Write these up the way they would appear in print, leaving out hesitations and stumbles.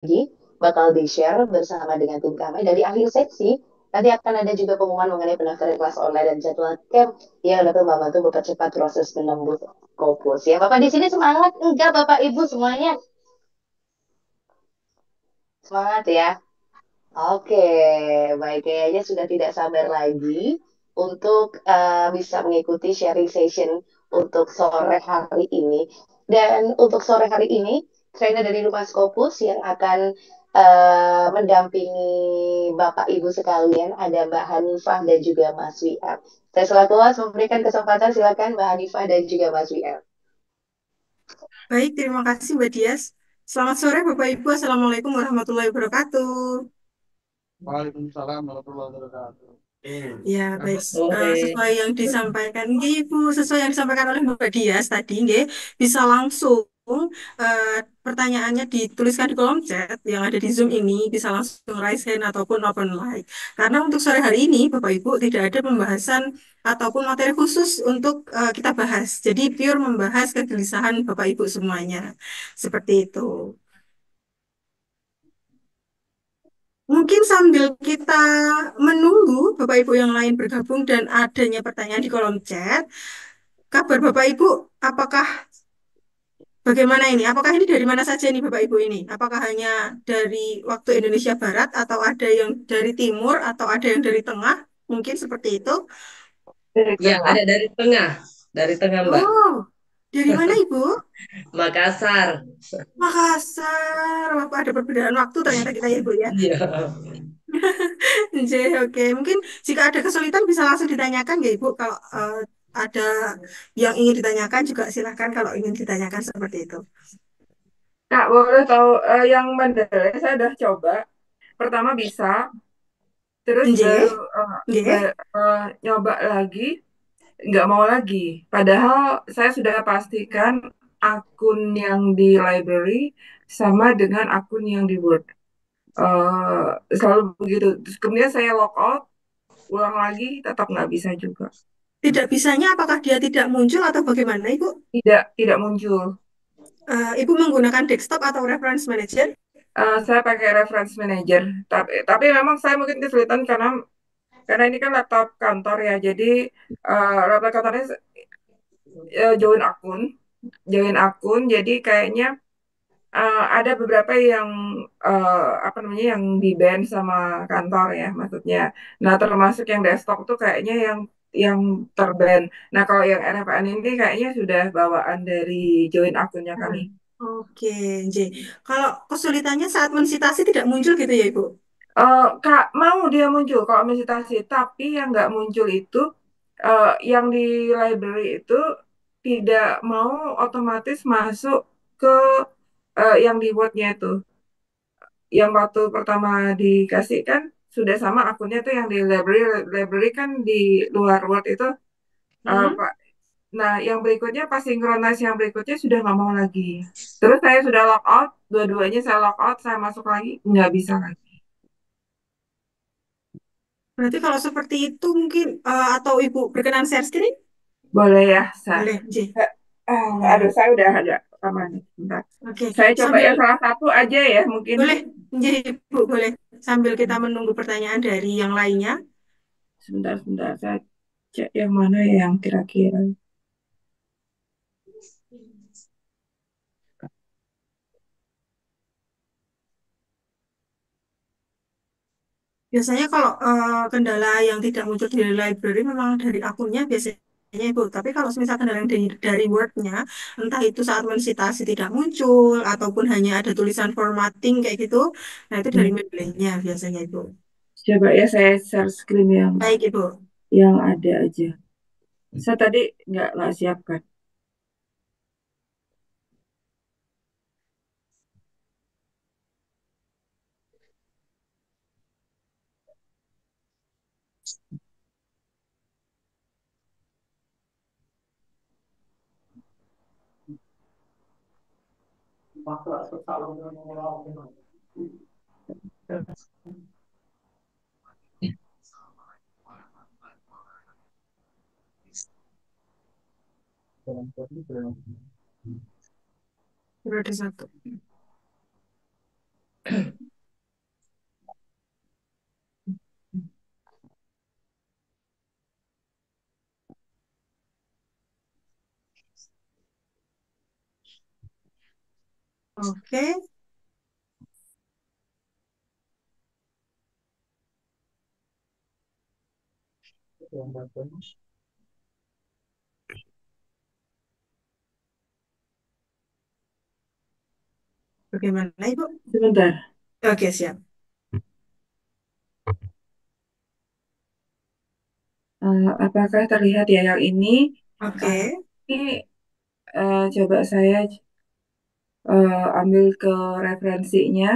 lagi bakal di-share bersama dengan tim kami. Dari akhir seksi, nanti akan ada juga pengumuman mengenai pendaftaran kelas online dan jadwal camp yang dapat membantu mempercepat proses menembus Scopus. Ya, Bapak di sini semangat enggak Bapak Ibu semuanya? Semangat ya. Oke, baik kayaknya sudah tidak sabar lagi untuk bisa mengikuti sharing session untuk sore hari ini. Dan untuk sore hari ini, trainer dari Rumah Scopus yang akan mendampingi Bapak Ibu sekalian ada Mbak Hanifah dan juga Mas WR. Saya selaku host memberikan kesempatan silakan Mbak Hanifah dan juga Mas WR. Baik, terima kasih Mbak Dias. Selamat sore Bapak Ibu, Assalamualaikum warahmatullahi wabarakatuh. Waalaikumsalam warahmatullahi wabarakatuh. Ya, baik. Sore. Sesuai yang disampaikan, nggih, Ibu, sesuai yang disampaikan oleh Mbak Dias tadi, nggih, bisa langsung pertanyaannya dituliskan di kolom chat yang ada di Zoom ini, bisa langsung raise hand ataupun open mic. Karena untuk sore hari ini, Bapak Ibu, tidak ada pembahasan ataupun materi khusus untuk kita bahas. Jadi, pure membahas kegelisahan Bapak Ibu semuanya. Seperti itu. Mungkin sambil kita menunggu Bapak Ibu yang lain bergabung dan adanya pertanyaan di kolom chat, kabar Bapak Ibu, apakah bagaimana ini? Apakah ini dari mana saja nih Bapak Ibu ini? Apakah hanya dari waktu Indonesia Barat atau ada yang dari timur atau ada yang dari tengah? Mungkin seperti itu. Dari Ya, tengah. ada dari tengah Mbak. Oh, dari mana Ibu? Makassar. Makassar. Wah, ada perbedaan waktu ternyata kita ya Ibu ya. Iya. Oke, oke. Mungkin jika ada kesulitan bisa langsung ditanyakan ya Ibu. Kalau ada yang ingin ditanyakan juga silahkan kalau ingin ditanyakan seperti itu. Kak, boleh tahu yang Mandalay saya udah coba. Pertama bisa, terus baru Nggih, nggih. nyoba lagi, nggak mau lagi. Padahal saya sudah pastikan akun yang di library sama dengan akun yang di Word. Selalu begitu. Terus kemudian saya log out, ulang lagi, tetap nggak bisa juga. Tidak bisanya apakah dia tidak muncul atau bagaimana Ibu? Tidak muncul. Ibu menggunakan desktop atau reference manager? Saya pakai reference manager, tapi memang saya mungkin kesulitan karena ini kan laptop kantor ya, jadi laptop kantornya join akun, jadi kayaknya ada beberapa yang apa namanya yang di ban sama kantor ya, maksudnya. Nah, termasuk yang desktop tuh kayaknya yang terban. Nah, kalau yang RFN ini kayaknya sudah bawaan dari join akunnya kami. Hmm. Oke, J. Kalau kesulitannya saat mensitasi tidak muncul gitu ya Ibu? Kak, mau dia muncul kalau meditasi, tapi yang nggak muncul itu yang di library itu tidak mau otomatis masuk ke yang di Word-nya itu. Yang waktu pertama dikasih kan sudah sama akunnya tuh yang di library, library kan di luar Word itu Hmm? Pak. Nah, yang berikutnya pas synchronize yang berikutnya sudah nggak mau lagi. Terus saya sudah log out, dua-duanya saya log out, saya masuk lagi, nggak bisa lagi. Berarti kalau seperti itu mungkin atau Ibu berkenan share screen? Boleh ya, Sa? Boleh, J. Aduh, Ya. saya udah agak lama nih. Bentar. Oke, Saya coba yang sambil salah satu aja ya, mungkin. boleh, J, Ibu boleh. Sambil kita menunggu pertanyaan dari yang lainnya. Sebentar. Saya cek yang mana ya yang kira-kira. Biasanya kalau kendala yang tidak muncul di library memang dari akunnya biasanya Ibu. Tapi kalau misal kendala yang dari Word-nya, entah itu saat mensitasi tidak muncul, ataupun hanya ada tulisan formatting kayak gitu, nah itu dari Hmm. membrane-nya biasanya Ibu. Coba ya saya share screen Baik Ibu. yang ada aja. Saya tadi nggak siapkan. Periode satu. Oke, bagaimana Ibu? Sebentar. Oke, siap. Apakah terlihat ya yang ini? Oke, Ah, ini coba saya ambil ke referensinya.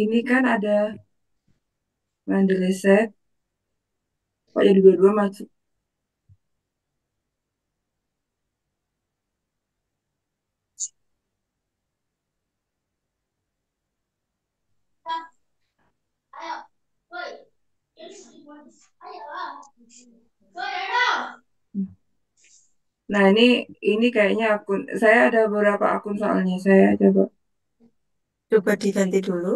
Ini kan ada Mandalay Set. Kok jadi dua-dua masuk? Nah, ini kayaknya akun. Saya ada beberapa akun soalnya. Saya coba. coba diganti dulu.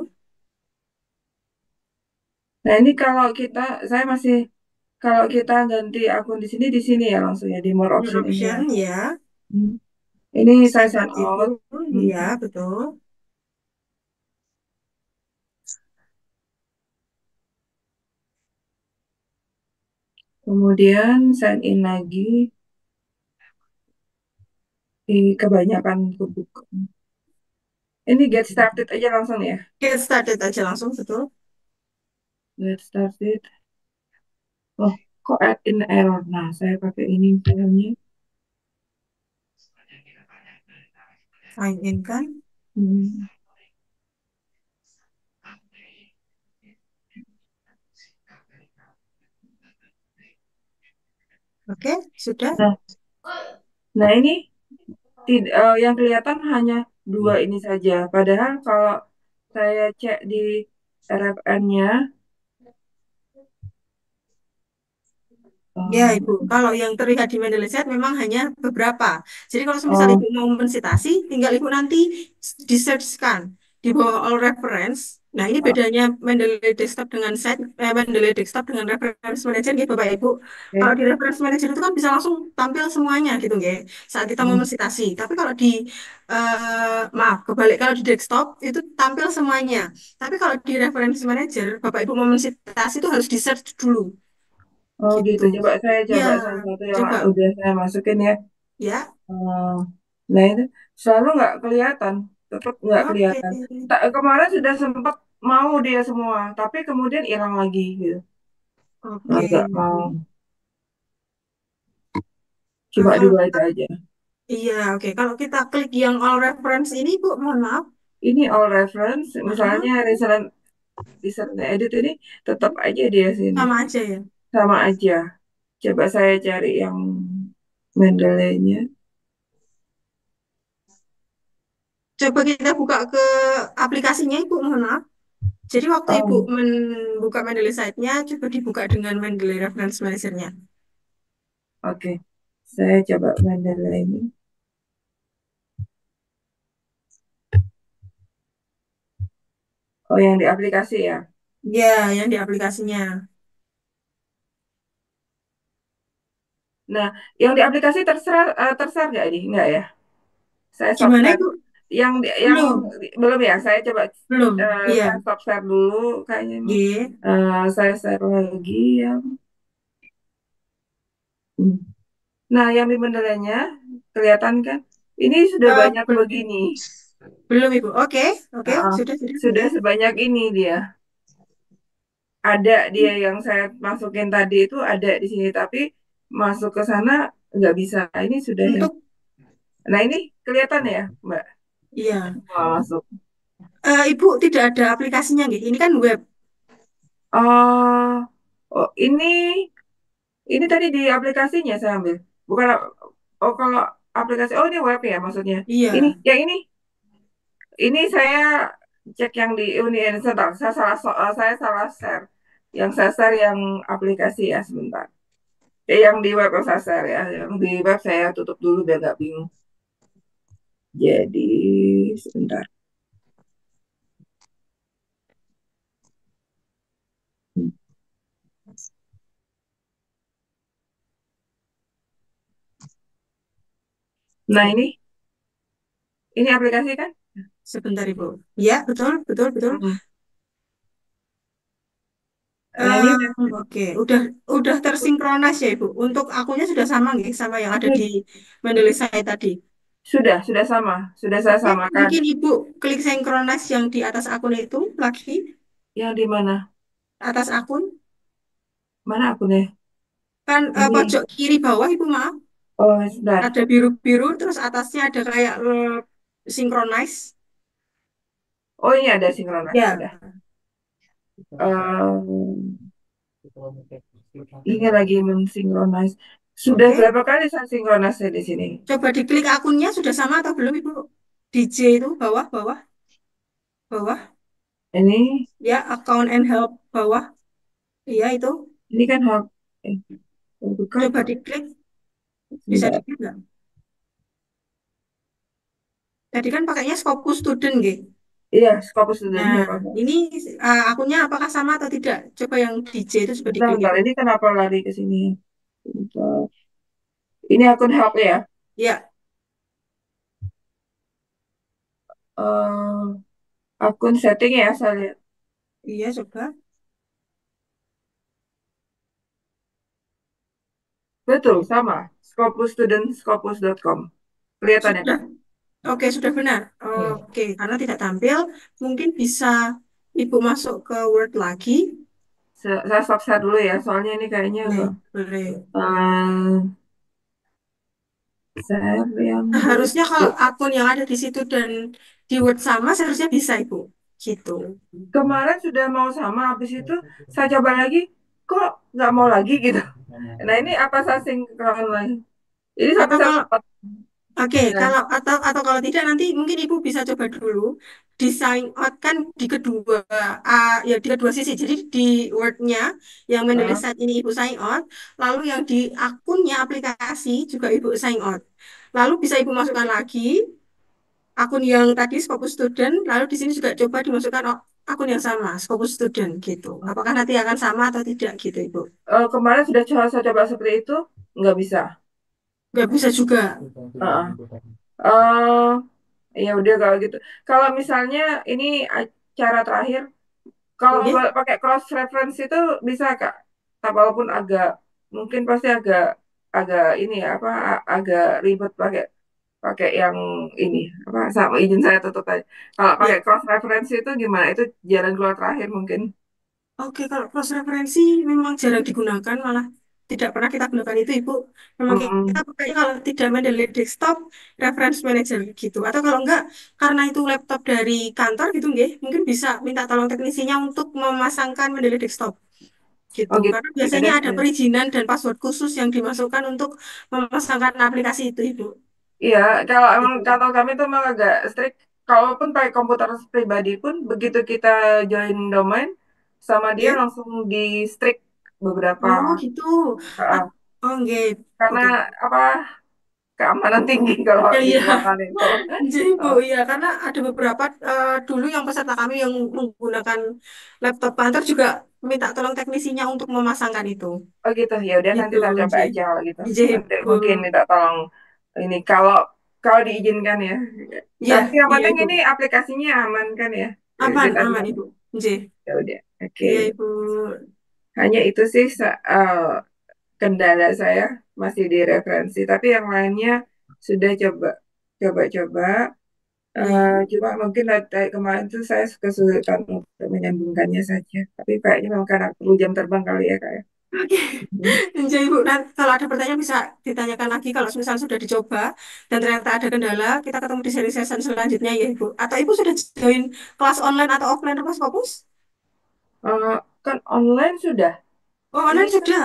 Nah, ini saya masih kalau kita ganti akun di sini ya langsung ya di more More option ini ya. option, ya. Hmm. Ini saya Sign sign out itu, out. Hmm. ya, betul. Kemudian sign in lagi. Ini kebanyakan kebuka. Ini get started aja langsung ya. Get started aja langsung, betul. Get started. Oh, kok add in error? Nah, saya pakai ini misalnya. Sign in kan. Hmm. Oke, sudah. Nah, nah ini yang kelihatan hanya dua ini saja. Padahal kalau saya cek di RFN-nya, Ya, Ibu. Kalau yang terlihat di Mendeley Set memang hanya beberapa. Jadi kalau misal oh, Ibu mau mensitasi, tinggal Ibu nanti di-search-kan di bawah all reference. Nah, ini oh, bedanya Mendeley Desktop dengan Mendeley Desktop dengan Reference Manager, gitu, Bapak Ibu. Kalau oke. di Reference Manager itu kan bisa langsung tampil semuanya, gitu, nggih, saat kita mau Hmm. mensitasi. Tapi kalau di, maaf, kebalik, kalau di desktop itu tampil semuanya. Tapi kalau di Reference Manager, Bapak Ibu mau mensitasi itu harus di-search dulu. Oh Gitu. gitu. Saya Ya, coba salah satu yang coba. udah saya masukin ya. Ya, Oh, nah itu selalu nggak kelihatan, tetap nggak oke. kelihatan. Kemarin sudah sempat mau dia semua, tapi kemudian hilang lagi gitu. Oke. Nggak mau. Cuma Kalau dua itu aja. iya, oke. Kalau kita klik yang all reference ini, Bu, mohon maaf. Ini all reference, Heeh. misalnya recent edit ini tetap aja dia sini. Sama aja ya. Sama aja. Coba saya cari yang Mendeley-nya. Coba kita buka ke aplikasinya, Ibu, mohon maaf. Jadi waktu Ibu Oh, membuka Mendeley site-nya, coba dibuka dengan Mendeley Reference Manager-nya. oke. Saya coba Mendeley ini. Oh, yang di aplikasi ya. Ya, yang di aplikasinya. Nah, yang di aplikasi tershare nggak ini? Nggak ya? Saya stop Gimana, share. Ibu? Yang Belum. belum ya. Saya coba Belum. saya Iya. stop share dulu. Kayaknya emang. G. Saya share lagi yang. Hmm. Nah, yang di benderanya kelihatan kan? Ini sudah banyak Belum. begini. Belum, Ibu. Oke. Oke. Nah, Sudah. sudah Ya. sebanyak ini dia. Ada dia yang saya masukin tadi itu ada di sini, tapi masuk ke sana nggak bisa. Ini sudah yang. Untuk, Nah, ini kelihatan ya, Mbak? iya. Mau masuk. Ibu tidak ada aplikasinya, nggih. Ini kan web. Oh, oh ini tadi di aplikasinya saya ambil. Bukan, oh kalau aplikasi, oh ini web ya maksudnya. Ini, Iya. yang ini saya cek yang di Uni sebentar. Saya salah share. Yang saya share yang aplikasi ya sebentar. Yang di web yang saya share ya. Yang di web saya tutup dulu biar nggak bingung. Jadi sebentar. Nah, ini aplikasi kan? Sebentar Ibu. Ya, betul, betul, betul. Hmm. Nah, ini Oke, udah tersinkronis ya Ibu. Untuk akunnya sudah sama nggih sama yang ada di Mendeley saya tadi. sudah sama, sudah saya Oke, samakan. mungkin Ibu klik synchronize yang di atas akun itu lagi, Yang di mana? atas akun. Mana akunnya? Kan Ini. pojok kiri bawah Ibu maaf, Oh, sebentar. ada biru-biru terus atasnya ada kayak synchronize. Oh, ini ada sinkronis, Ya, sudah. Ini lagi mensinkronis. Sudah oke. berapa kali saya sinkronisnya di sini? Coba diklik akunnya sudah sama atau belum Ibu? Di J itu bawah, bawah, bawah. Ini, Ya, account and help bawah. Iya itu. ini kan hak. Eh, bukan. Coba diklik, bisa Sebentar. diklik nggak? Tadi kan pakainya Scopus Student, gitu. Iya, Scopus Student Nah, Help apa? ini akunnya apakah sama atau tidak? Coba yang DJ itu coba Bentar, diklik bentar. itu. Ini kenapa lari ke sini? Bentar. Ini akun help ya. Ya, Eh, akun setting ya, saya lihat. iya coba. Betul, sama. Scopus Student, scopus.com. Kelihatan ya, Sudah. Kak? Oke, sudah benar. Oke, karena tidak tampil, mungkin bisa Ibu masuk ke Word lagi. Saya stop share dulu ya, soalnya ini kayaknya Boleh, agak boleh. share yang Harusnya kalau akun yang ada di situ dan di Word sama, seharusnya bisa Ibu. Gitu. kemarin sudah mau sama, habis itu saya coba lagi, kok nggak mau lagi gitu. Nah ini apa saya sinkron lagi? Ini sampai Atau saya kalau sempat. Oke, Nah, kalau atau kalau tidak nanti mungkin Ibu bisa coba dulu di sign out kan di kedua ya di kedua sisi. Jadi di Word-nya yang menulis ah, saat ini Ibu sign out, lalu yang di akunnya aplikasi juga Ibu sign out. Lalu bisa Ibu masukkan lagi akun yang tadi Scopus Student, lalu di sini juga coba dimasukkan akun yang sama Scopus Student gitu. Apakah nanti akan sama atau tidak gitu Ibu? kemarin sudah saya coba seperti itu, nggak bisa. Nggak bisa juga. Ah, ah. Ya udah kalau gitu. Kalau misalnya ini cara terakhir, kalau Oke? pakai cross reference itu bisa Kak. Walaupun agak mungkin pasti agak agak ini ya apa agak ribet pakai pakai yang ini apa sama izin saya tutup aja. Kalau pakai Ya. cross reference itu gimana? Itu jalan keluar terakhir mungkin. Oke, kalau cross referensi memang jarang digunakan, malah tidak pernah kita gunakan itu, Ibu. Memang kita Mm-mm. pakai kalau tidak Mendeley desktop, reference manager gitu. Atau kalau enggak, karena itu laptop dari kantor gitu, nggih, mungkin bisa minta tolong teknisinya untuk memasangkan Mendeley desktop gitu. Oh gitu. Karena Ya biasanya deh. ada perizinan dan password khusus yang dimasukkan untuk memasangkan aplikasi itu, Ibu. Iya, kalau emang Gitu. kantor kami itu memang agak strict. Kalaupun pakai komputer pribadi pun, begitu kita join domain, sama dia Ya. langsung di strict beberapa. Oh, gitu. Ah, uh, oh, nggih. karena Oke. apa keamanan tinggi kalau Ya, di iya. ruangan itu. Jadi Bu, Oh, ya karena ada beberapa dulu yang peserta kami yang menggunakan laptop kantor juga minta tolong teknisinya untuk memasangkan itu. oh gitu. Ya udah nanti Gitu, saya coba jadi aja kalau gitu. jadi Nanti Bu, mungkin minta tolong ini kalau kalau diizinkan ya. ya, Tapi yang iya penting Ibu. ini aplikasinya aman kan ya. Aman, Kita bisa. aman Ibu. Jadi, Ya udah. Oke. iya Ibu. Hanya itu sih kendala saya masih di referensi, tapi yang lainnya sudah coba-coba. Iya. Cuma mungkin dari kemarin tuh saya kesulitan untuk menyambungkannya saja. Tapi kayaknya memang karena perlu jam terbang kali ya kak ya. Oke, Hmm. jadi Ibu. Nah, kalau ada pertanyaan bisa ditanyakan lagi kalau misal sudah dicoba dan ternyata ada kendala, kita ketemu di seri session selanjutnya ya Ibu. Atau Ibu sudah join kelas online atau offline Mas Fokus? Kan online sudah. Oh, Ini online kan sudah.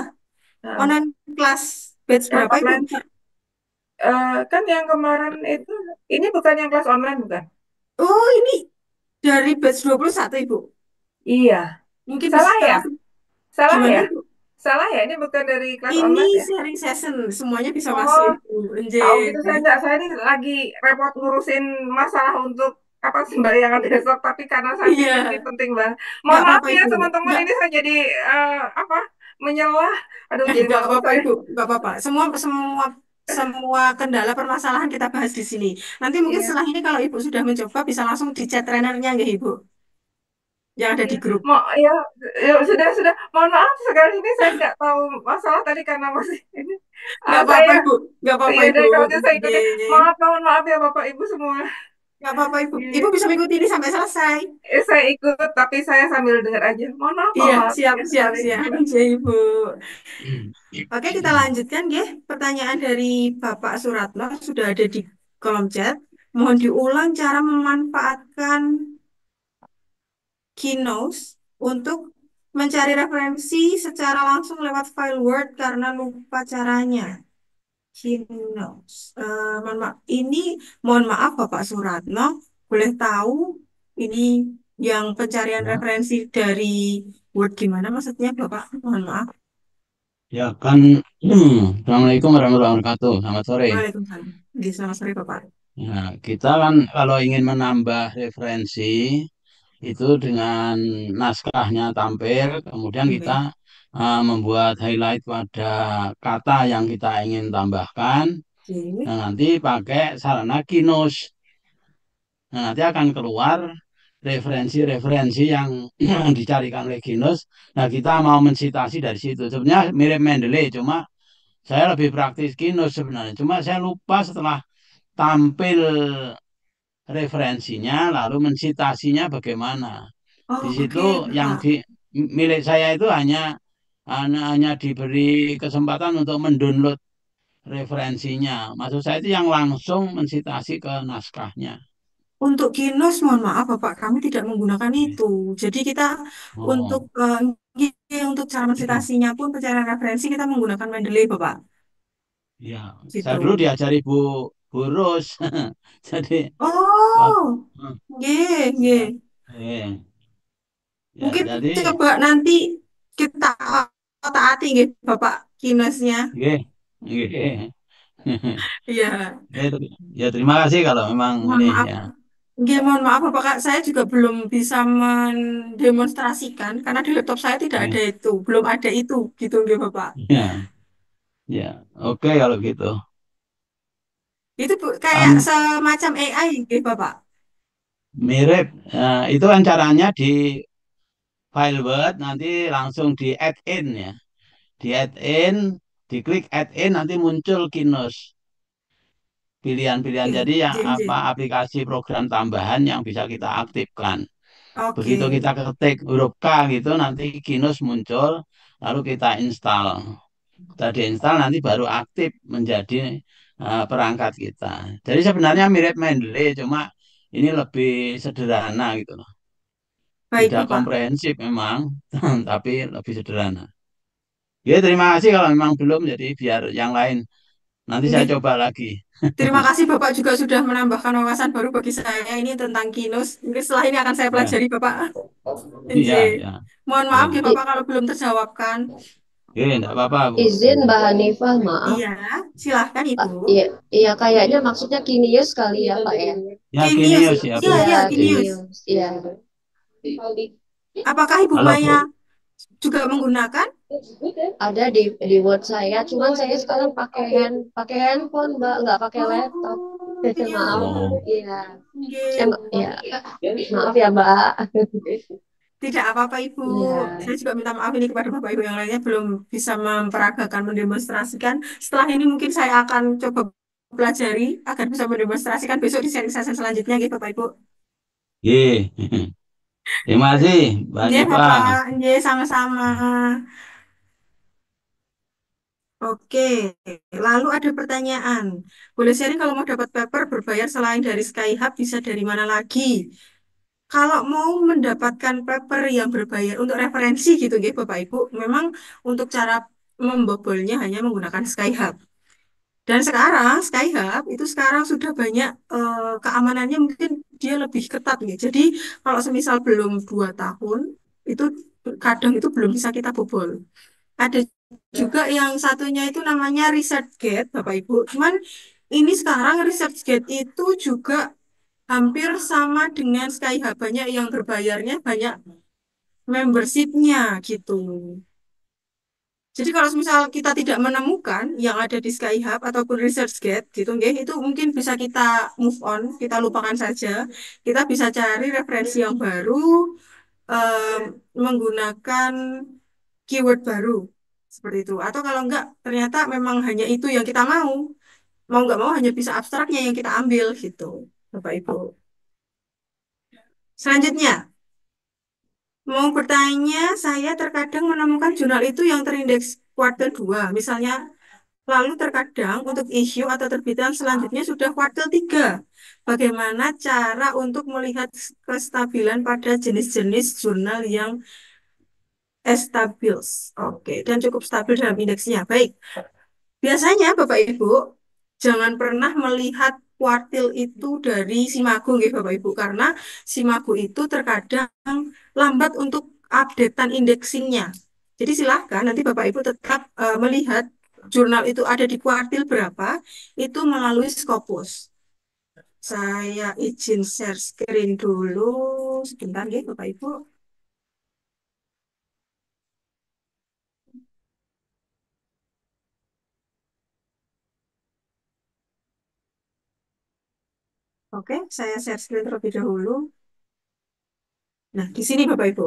uh, Online kelas batch yang berapa Ibu? online kan yang kemarin itu ini bukan yang kelas online bukan? Oh, ini dari batch 21 Ibu. Iya, Mungkin bisa salah ya, langsung salah gimana ya, Ibu? salah ya. Ini bukan dari kelas Ini online ya. sharing session, semuanya bisa masuk Oh, Ibu. Nje. tahu gitu saya nggak, saya ini lagi repot ngurusin masalah untuk apa sembayangan besok, tapi karena saya Iya, pikir ini penting banget. Mohon nggak maaf apa-apa ya Ibu. teman-teman, Nggak, ini saya jadi apa menyelah, aduh jadi nggak malu apa-apa saya. Ibu. Nggak apa-apa. Semua semua semua kendala permasalahan kita bahas di sini. Nanti mungkin Iya. setelah ini kalau Ibu sudah mencoba bisa langsung di chat trainernya nggak Ibu yang ada Iya, di grup. mau ya, ya sudah. Mohon maaf sekali ini saya nggak tahu masalah tadi karena masih ini. Nggak apa-apa Saya Ibu, nggak apa-apa iya Ibu. deh kalau gitu saya ikutin. Oke. Mohon maaf ya Bapak Ibu semua. Nggak apa-apa Ibu. Ibu Iya. bisa mengikuti ini sampai selesai. Saya ikut tapi saya sambil dengar aja. Iya, Mohon maaf siap, ya siap, sekali. siap. Oke, Ibu. Oke, kita lanjutkan ya. Pertanyaan dari Bapak Suratno sudah ada di kolom chat. Mohon diulang cara memanfaatkan Keynote untuk mencari referensi secara langsung lewat file Word karena lupa caranya. Keynote. Mohon maaf Bapak Suratno, boleh tahu ini yang pencarian Ya, referensi dari Word gimana maksudnya Bapak? Mohon maaf. ya kan. Assalamualaikum warahmatullahi wabarakatuh. Selamat sore. Waalaikumsalam. Oke, selamat sore Bapak. Nah, kita kan kalau ingin menambah referensi itu dengan naskahnya tampil, kemudian kita Oke. membuat highlight pada kata yang kita ingin tambahkan. Oke. Nah, nanti pakai sarana Kinos. Nah, nanti akan keluar referensi-referensi yang dicarikan oleh Kinos. Nah, kita mau mensitasi dari situ. Sebenarnya mirip Mendeley, cuma saya lebih praktis Kinos sebenarnya. Cuma saya lupa setelah tampil referensinya, lalu mensitasinya bagaimana. Di Oh, situ oke yang Bapak. milik saya itu hanya diberi kesempatan untuk mendownload referensinya. Maksud saya itu yang langsung mensitasi ke naskahnya. Untuk Kinos, mohon maaf Bapak, kami tidak menggunakan itu. Jadi kita untuk Oh, untuk cara mensitasinya pun pencarian referensi kita menggunakan Mendeley Bapak. ya. Saya dulu Gitu. diajari Bu Rus. Jadi, wah, Oh, hmm, ye, ya, ye. ya, Mungkin jadi, coba nanti kita taati nggih Bapak Kinosnya. ya, ya. Iya, Ya, ya, terima kasih kalau memang mohon ini maaf. ya. Nggih, mohon maaf Bapak, Kak. Saya juga belum bisa mendemonstrasikan karena di laptop saya tidak ada Ya, itu. Belum ada itu, gitu nggih Bapak. ya, ya. Oke kalau gitu. Itu kayak Am, semacam AI nggih Bapak. mirip. Itu kan caranya di file Word nanti langsung di add in ya. Di add in, diklik add in nanti muncul Kinos. Pilihan-pilihan Oke, jadi ya nggih, nggih. apa aplikasi program tambahan yang bisa kita aktifkan. Begitu Oke, kita ketik huruf K gitu nanti Kinos muncul lalu kita install. Kita diinstal nanti baru aktif menjadi perangkat kita. Jadi sebenarnya mirip Mendeley cuma ini lebih sederhana gitu loh. baik Tidak Bapak. komprehensif memang, tapi lebih sederhana. Ya, terima kasih kalau memang belum, jadi biar yang lain. Nanti saya Nggih. coba lagi. Terima kasih Bapak juga sudah menambahkan wawasan baru bagi saya ini tentang Kinus. Mungkin setelah ini akan saya Ya, pelajari Bapak. iya, Nggih. ya. Mohon maaf Ya. ya Bapak kalau belum terjawabkan. Oke, enggak apa-apa, Bu. Izin Mbak Hanifah, maaf. Iya, silahkan Pak, Ibu. iya, iya kayaknya maksudnya Kinius kali ya, Pak ya. Ya, Kinius. Kinius ya, Iya, Bu. iya, Iya, Kinius. Kinius. Iya. Apakah Ibu Halo, Maya Bu. juga menggunakan? Ada di Word saya, cuman saya sekarang pakai handphone, Mbak, nggak pakai laptop. Oh, iya. Maaf. Oh, Iya. Nggih. Ya. Maaf ya, Mbak. Tidak apa-apa Ibu. Iya. Saya juga minta maaf ini kepada Bapak Ibu yang lainnya belum bisa memperagakan, mendemonstrasikan. Setelah ini mungkin saya akan coba pelajari agar bisa mendemonstrasikan besok di sesi selanjutnya gitu Bapak Ibu. iya. Terima kasih, Mbak Iya Nifah. Bapak, iya sama-sama. Oke, lalu ada pertanyaan. Boleh sharing kalau mau dapat paper berbayar selain dari Skyhub bisa dari mana lagi? Kalau mau mendapatkan paper yang berbayar untuk referensi gitu ya Bapak Ibu, memang untuk cara membobolnya hanya menggunakan Skyhub. Dan sekarang Skyhub itu sekarang sudah banyak keamanannya mungkin dia lebih ketat ya. Jadi kalau semisal belum 2 tahun itu kadang itu belum bisa kita bobol. Ada juga yang satunya itu namanya ResearchGate Bapak Ibu. Cuman ini sekarang ResearchGate itu juga hampir sama dengan Skyhub. Banyak yang berbayarnya, banyak membershipnya gitu. Jadi kalau misal kita tidak menemukan yang ada di Skyhub ataupun ResearchGate gitu, nggih, itu mungkin bisa kita move on, kita lupakan saja. Kita bisa cari referensi yang baru em, menggunakan keyword baru seperti itu. Atau kalau enggak, ternyata memang hanya itu yang kita mau nggak mau hanya bisa abstraknya yang kita ambil gitu, Bapak Ibu. Selanjutnya, mau bertanya, saya terkadang menemukan jurnal itu yang terindeks kuartil 2, misalnya. Lalu terkadang untuk isu atau terbitan selanjutnya sudah kuartil 3. Bagaimana cara untuk melihat kestabilan pada jenis-jenis jurnal yang stabil? Oke, dan cukup stabil dalam indeksnya. Baik, biasanya Bapak Ibu jangan pernah melihat kuartil itu dari Simago, ya Bapak Ibu, karena Simago itu terkadang lambat untuk updatean indexingnya. Jadi silahkan nanti Bapak Ibu tetap melihat jurnal itu ada di kuartil berapa itu melalui Scopus. Saya izin share screen dulu sebentar ya Bapak Ibu. Oke, saya share screen terlebih dahulu. Nah, di sini Bapak Ibu,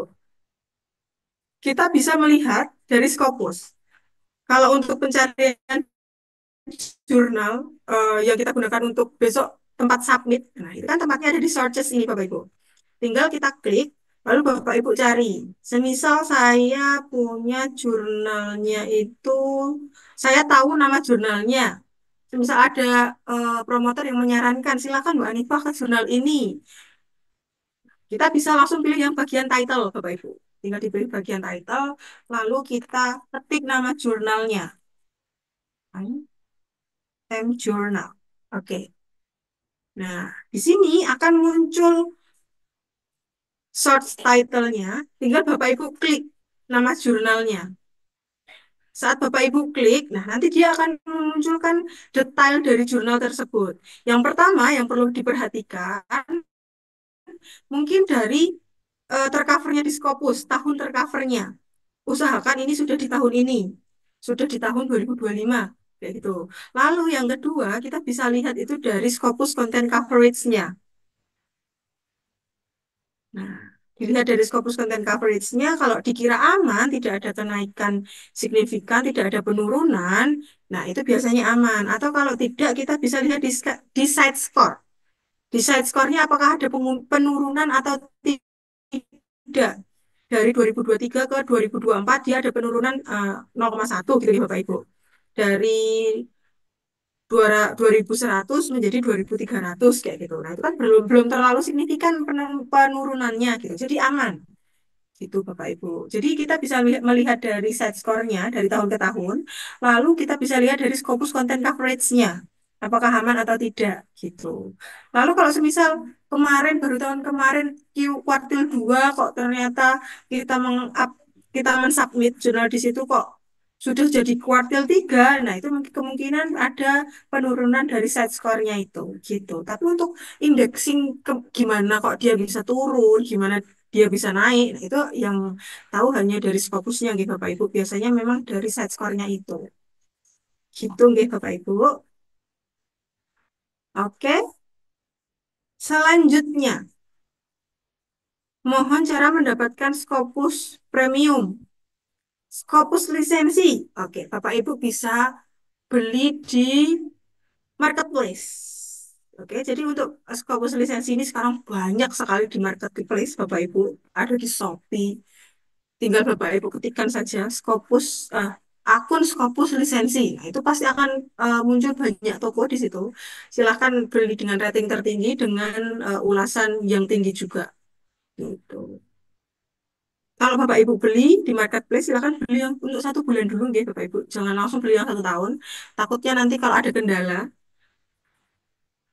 kita bisa melihat dari Scopus. Kalau untuk pencarian jurnal yang kita gunakan untuk besok tempat submit, nah itu kan tempatnya ada di searches ini Bapak Ibu. Tinggal kita klik, lalu Bapak Ibu cari. Semisal saya punya jurnalnya itu, saya tahu nama jurnalnya. Semisal ada promotor yang menyarankan, silakan Mbak Anifah ke jurnal ini. Kita bisa langsung pilih yang bagian title, Bapak Ibu. Tinggal dipilih bagian title, lalu kita ketik nama jurnalnya. Time Journal. Oke. Nah, di sini akan muncul search title-nya. Tinggal Bapak Ibu klik nama jurnalnya. Saat Bapak Ibu klik, nah nanti dia akan memunculkan detail dari jurnal tersebut. Yang pertama yang perlu diperhatikan, mungkin dari tercovernya di Scopus, tahun tercovernya. Usahakan ini sudah di tahun ini, sudah di tahun 2025, kayak gitu. Lalu yang kedua, kita bisa lihat itu dari Scopus content coverage-nya. Nah, dilihat dari Scopus content coverage-nya, kalau dikira aman, tidak ada kenaikan signifikan, tidak ada penurunan, nah itu biasanya aman. Atau kalau tidak, kita bisa lihat di side score. Di side score-nya apakah ada penurunan atau tidak. Dari 2023 ke 2024 dia ada penurunan 0,1 gitu ya Bapak Ibu. Dari 2100 menjadi 2300 kayak gitu. Nah, itu kan belum belum terlalu signifikan penurunannya gitu. Jadi aman gitu Bapak Ibu. Jadi kita bisa melihat dari side score-nya dari tahun ke tahun, lalu kita bisa lihat dari Scopus content coverage-nya. Apakah aman atau tidak gitu. Lalu kalau semisal kemarin baru tahun kemarin kuartil 2 kok ternyata kita kita mensubmit jurnal di situ kok sudah jadi kuartil 3, nah itu kemungkinan ada penurunan dari side score-nya itu gitu. Tapi untuk indexing gimana kok dia bisa turun, gimana dia bisa naik, nah, itu yang tahu hanya dari Scopusnya gitu Bapak Ibu. Biasanya memang dari side score-nya itu. Gitu nggih Bapak Ibu. Oke, selanjutnya mohon cara mendapatkan Scopus Premium. Scopus lisensi. Oke, Bapak Ibu bisa beli di marketplace. Oke, jadi untuk Scopus lisensi ini sekarang banyak sekali di marketplace, Bapak Ibu. Ada di Shopee. Tinggal Bapak Ibu ketikkan saja Scopus, akun Scopus lisensi. Nah, itu pasti akan muncul banyak toko di situ. Silahkan beli dengan rating tertinggi, dengan ulasan yang tinggi juga. Gitu. Kalau Bapak Ibu beli di marketplace, silahkan beli yang untuk 1 bulan dulu, ya Bapak Ibu. Jangan langsung beli yang 1 tahun. Takutnya nanti kalau ada kendala,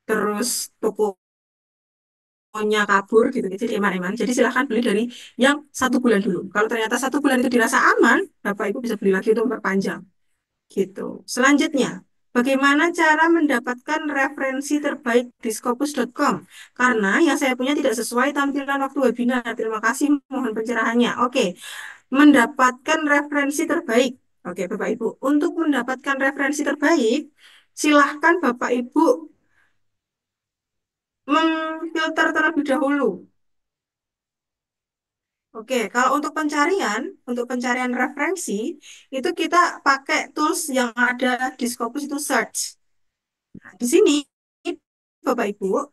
terus tokonya kabur gitu, jadi eman-eman. Jadi silahkan beli dari yang 1 bulan dulu. Kalau ternyata 1 bulan itu dirasa aman, Bapak Ibu bisa beli lagi untuk memperpanjang. Gitu. Selanjutnya, bagaimana cara mendapatkan referensi terbaik di Scopus.com? Karena yang saya punya tidak sesuai tampilan waktu webinar. Terima kasih, mohon pencerahannya. Oke, mendapatkan referensi terbaik. Oke, Bapak Ibu. Untuk mendapatkan referensi terbaik, silahkan Bapak Ibu memfilter terlebih dahulu. Oke, kalau untuk pencarian referensi, itu kita pakai tools yang ada di Scopus itu search. Nah, di sini, Bapak Ibu,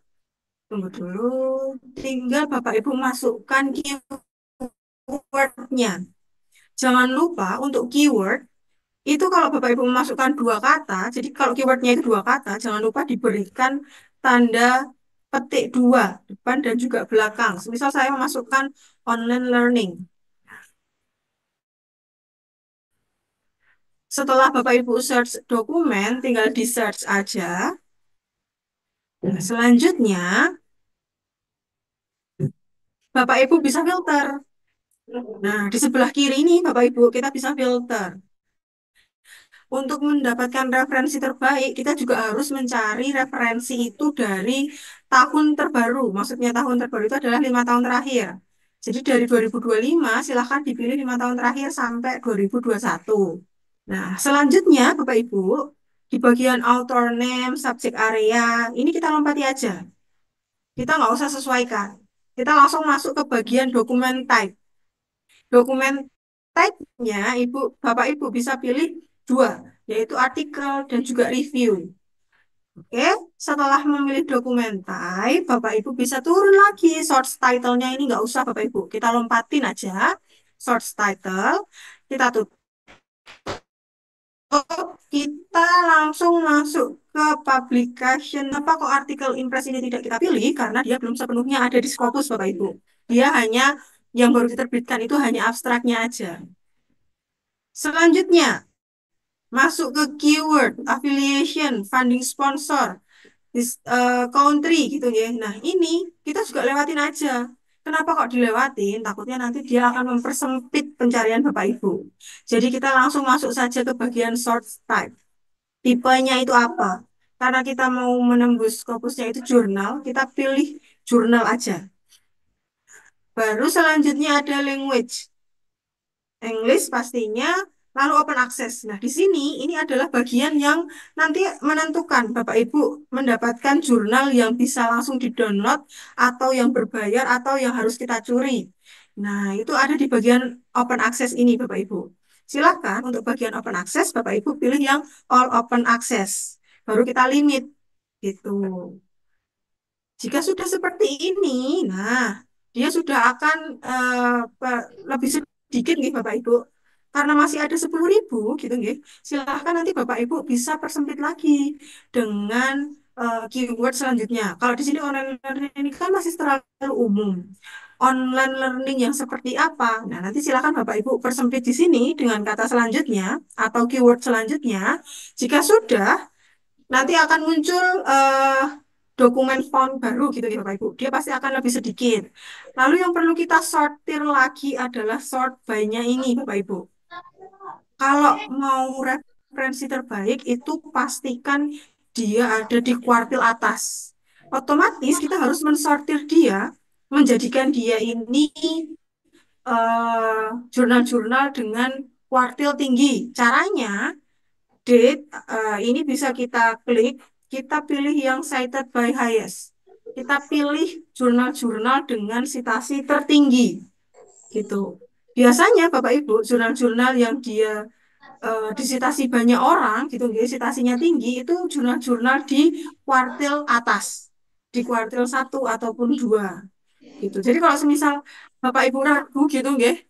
tunggu dulu, tinggal Bapak Ibu masukkan keywordnya. Jangan lupa untuk keyword, itu kalau Bapak Ibu memasukkan dua kata, jadi kalau keywordnya itu dua kata, jangan lupa diberikan tanda petik dua, depan dan juga belakang. Misal saya memasukkan online learning. Setelah Bapak Ibu search dokumen, tinggal di search aja. Nah, selanjutnya, Bapak Ibu bisa filter. Nah, di sebelah kiri ini, Bapak Ibu, kita bisa filter. Untuk mendapatkan referensi terbaik, kita juga harus mencari referensi itu dari tahun terbaru. Maksudnya tahun terbaru itu adalah 5 tahun terakhir. Jadi dari 2025, silahkan dipilih 5 tahun terakhir sampai 2021. Nah, selanjutnya Bapak Ibu, di bagian author name, subject area, ini kita lompati aja. Kita nggak usah sesuaikan. Kita langsung masuk ke bagian dokumen type. Dokumen type-nya Bapak Ibu bisa pilih dua, yaitu artikel dan juga review. Oke, setelah memilih dokumen type, Bapak Ibu bisa turun lagi source title-nya ini nggak usah Bapak Ibu. Kita lompatin aja source title, kita tutup, kita langsung masuk ke publication. Apa kok artikel Impress ini tidak kita pilih? Karena dia belum sepenuhnya ada di Scopus Bapak Ibu. Dia hanya yang baru diterbitkan itu hanya abstraknya aja. Selanjutnya, masuk ke keyword, affiliation, funding sponsor, country gitu ya. Nah, ini kita juga lewatin aja. Kenapa kok dilewatin? Takutnya nanti dia akan mempersempit pencarian Bapak Ibu. Jadi kita langsung masuk saja ke bagian source type. Tipenya itu apa? Karena kita mau menembus Scopusnya itu jurnal, kita pilih jurnal aja. Baru selanjutnya ada language. English pastinya, lalu open access. Nah, di sini ini adalah bagian yang nanti menentukan Bapak Ibu mendapatkan jurnal yang bisa langsung di-download atau yang berbayar atau yang harus kita curi. Nah, itu ada di bagian open access ini Bapak Ibu. Silakan untuk bagian open access Bapak Ibu pilih yang all open access. Baru kita limit gitu. Jika sudah seperti ini, nah dia sudah akan lebih sedikit nih Bapak Ibu. Karena masih ada 10.000 gitu nggih. Silahkan nanti Bapak Ibu bisa persempit lagi dengan keyword selanjutnya. Kalau di sini online learning ini kan masih terlalu umum. Online learning yang seperti apa? Nah, nanti silakan Bapak Ibu persempit di sini dengan kata selanjutnya atau keyword selanjutnya. Jika sudah, nanti akan muncul dokumen font baru gitu ya Bapak Ibu. Dia pasti akan lebih sedikit. Lalu yang perlu kita sortir lagi adalah sort by-nya ini Bapak Ibu. Kalau mau referensi terbaik itu pastikan dia ada di kuartil atas. Otomatis kita harus mensortir dia, menjadikan dia ini jurnal-jurnal dengan kuartil tinggi. Caranya date ini bisa kita klik, kita pilih yang cited by highest. Kita pilih jurnal-jurnal dengan citasi tertinggi gitu. Biasanya Bapak Ibu, jurnal-jurnal yang dia disitasi banyak orang gitu, citasinya tinggi itu jurnal-jurnal di kuartil atas, di kuartil 1 ataupun 2 gitu. Jadi kalau semisal Bapak Ibu ragu gitu nggih,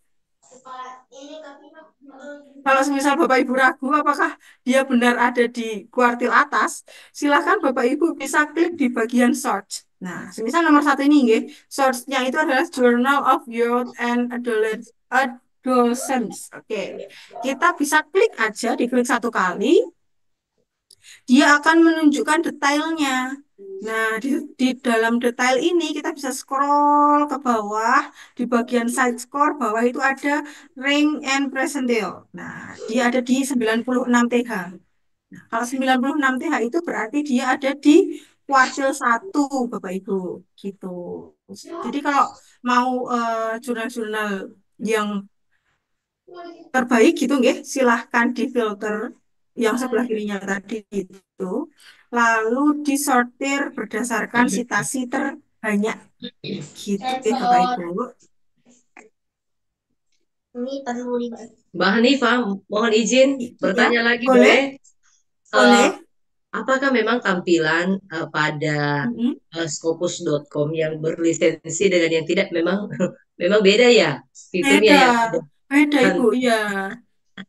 kalau semisal Bapak Ibu ragu apakah dia benar ada di kuartil atas, silakan Bapak Ibu bisa klik di bagian search. Nah, semisal nomor 1 ini, nggih, source-nya itu adalah Journal of Youth and Adolescents. Oke, kita bisa klik aja, diklik satu kali, dia akan menunjukkan detailnya. Nah, di dalam detail ini kita bisa scroll ke bawah, di bagian side score bawah itu ada rank and percentile. Nah, dia ada di 96 TH. Nah, kalau 96 TH itu berarti dia ada di kuartil 1, Bapak Ibu. Gitu. Jadi kalau mau jurnal-jurnal yang terbaik gitu nggih, silahkan difilter yang sebelah kirinya tadi itu, lalu disortir berdasarkan citasi terbanyak gitu ya Bapak Ibu. Mbak Hanifah, mohon izin Ya, bertanya lagi boleh, boleh? Eh, boleh. apakah memang tampilan pada Mm-mm. Scopus.com yang berlisensi dengan yang tidak memang memang beda ya fiturnya Beda, yang ada? beda Ibu. Pan- Ya,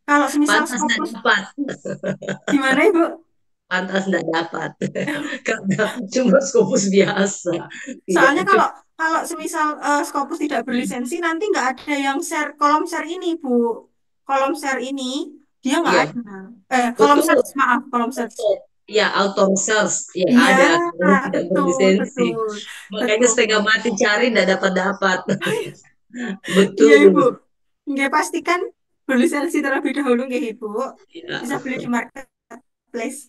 kalau semisal Pantas tidak Scopus, dapat, gimana Ibu? pantas tidak dapat karena cuma Scopus biasa, tidak. Soalnya kalau kalau semisal Scopus tidak berlisensi, nanti nggak ada yang share kolom share ini Bu. Kolom share ini dia nggak Iya, ada. Kolom betul. search, maaf, kolom search. Ya, auto search yang Iya, ada kalau tidak betul, berlisensi. betul, Makanya betul. setengah mati cari tidak dapat-dapat. Iya Ibu, Betul. nggak pastikan berlisensi terlebih dahulu nggak Ibu. Ya. Bisa beli di marketplace.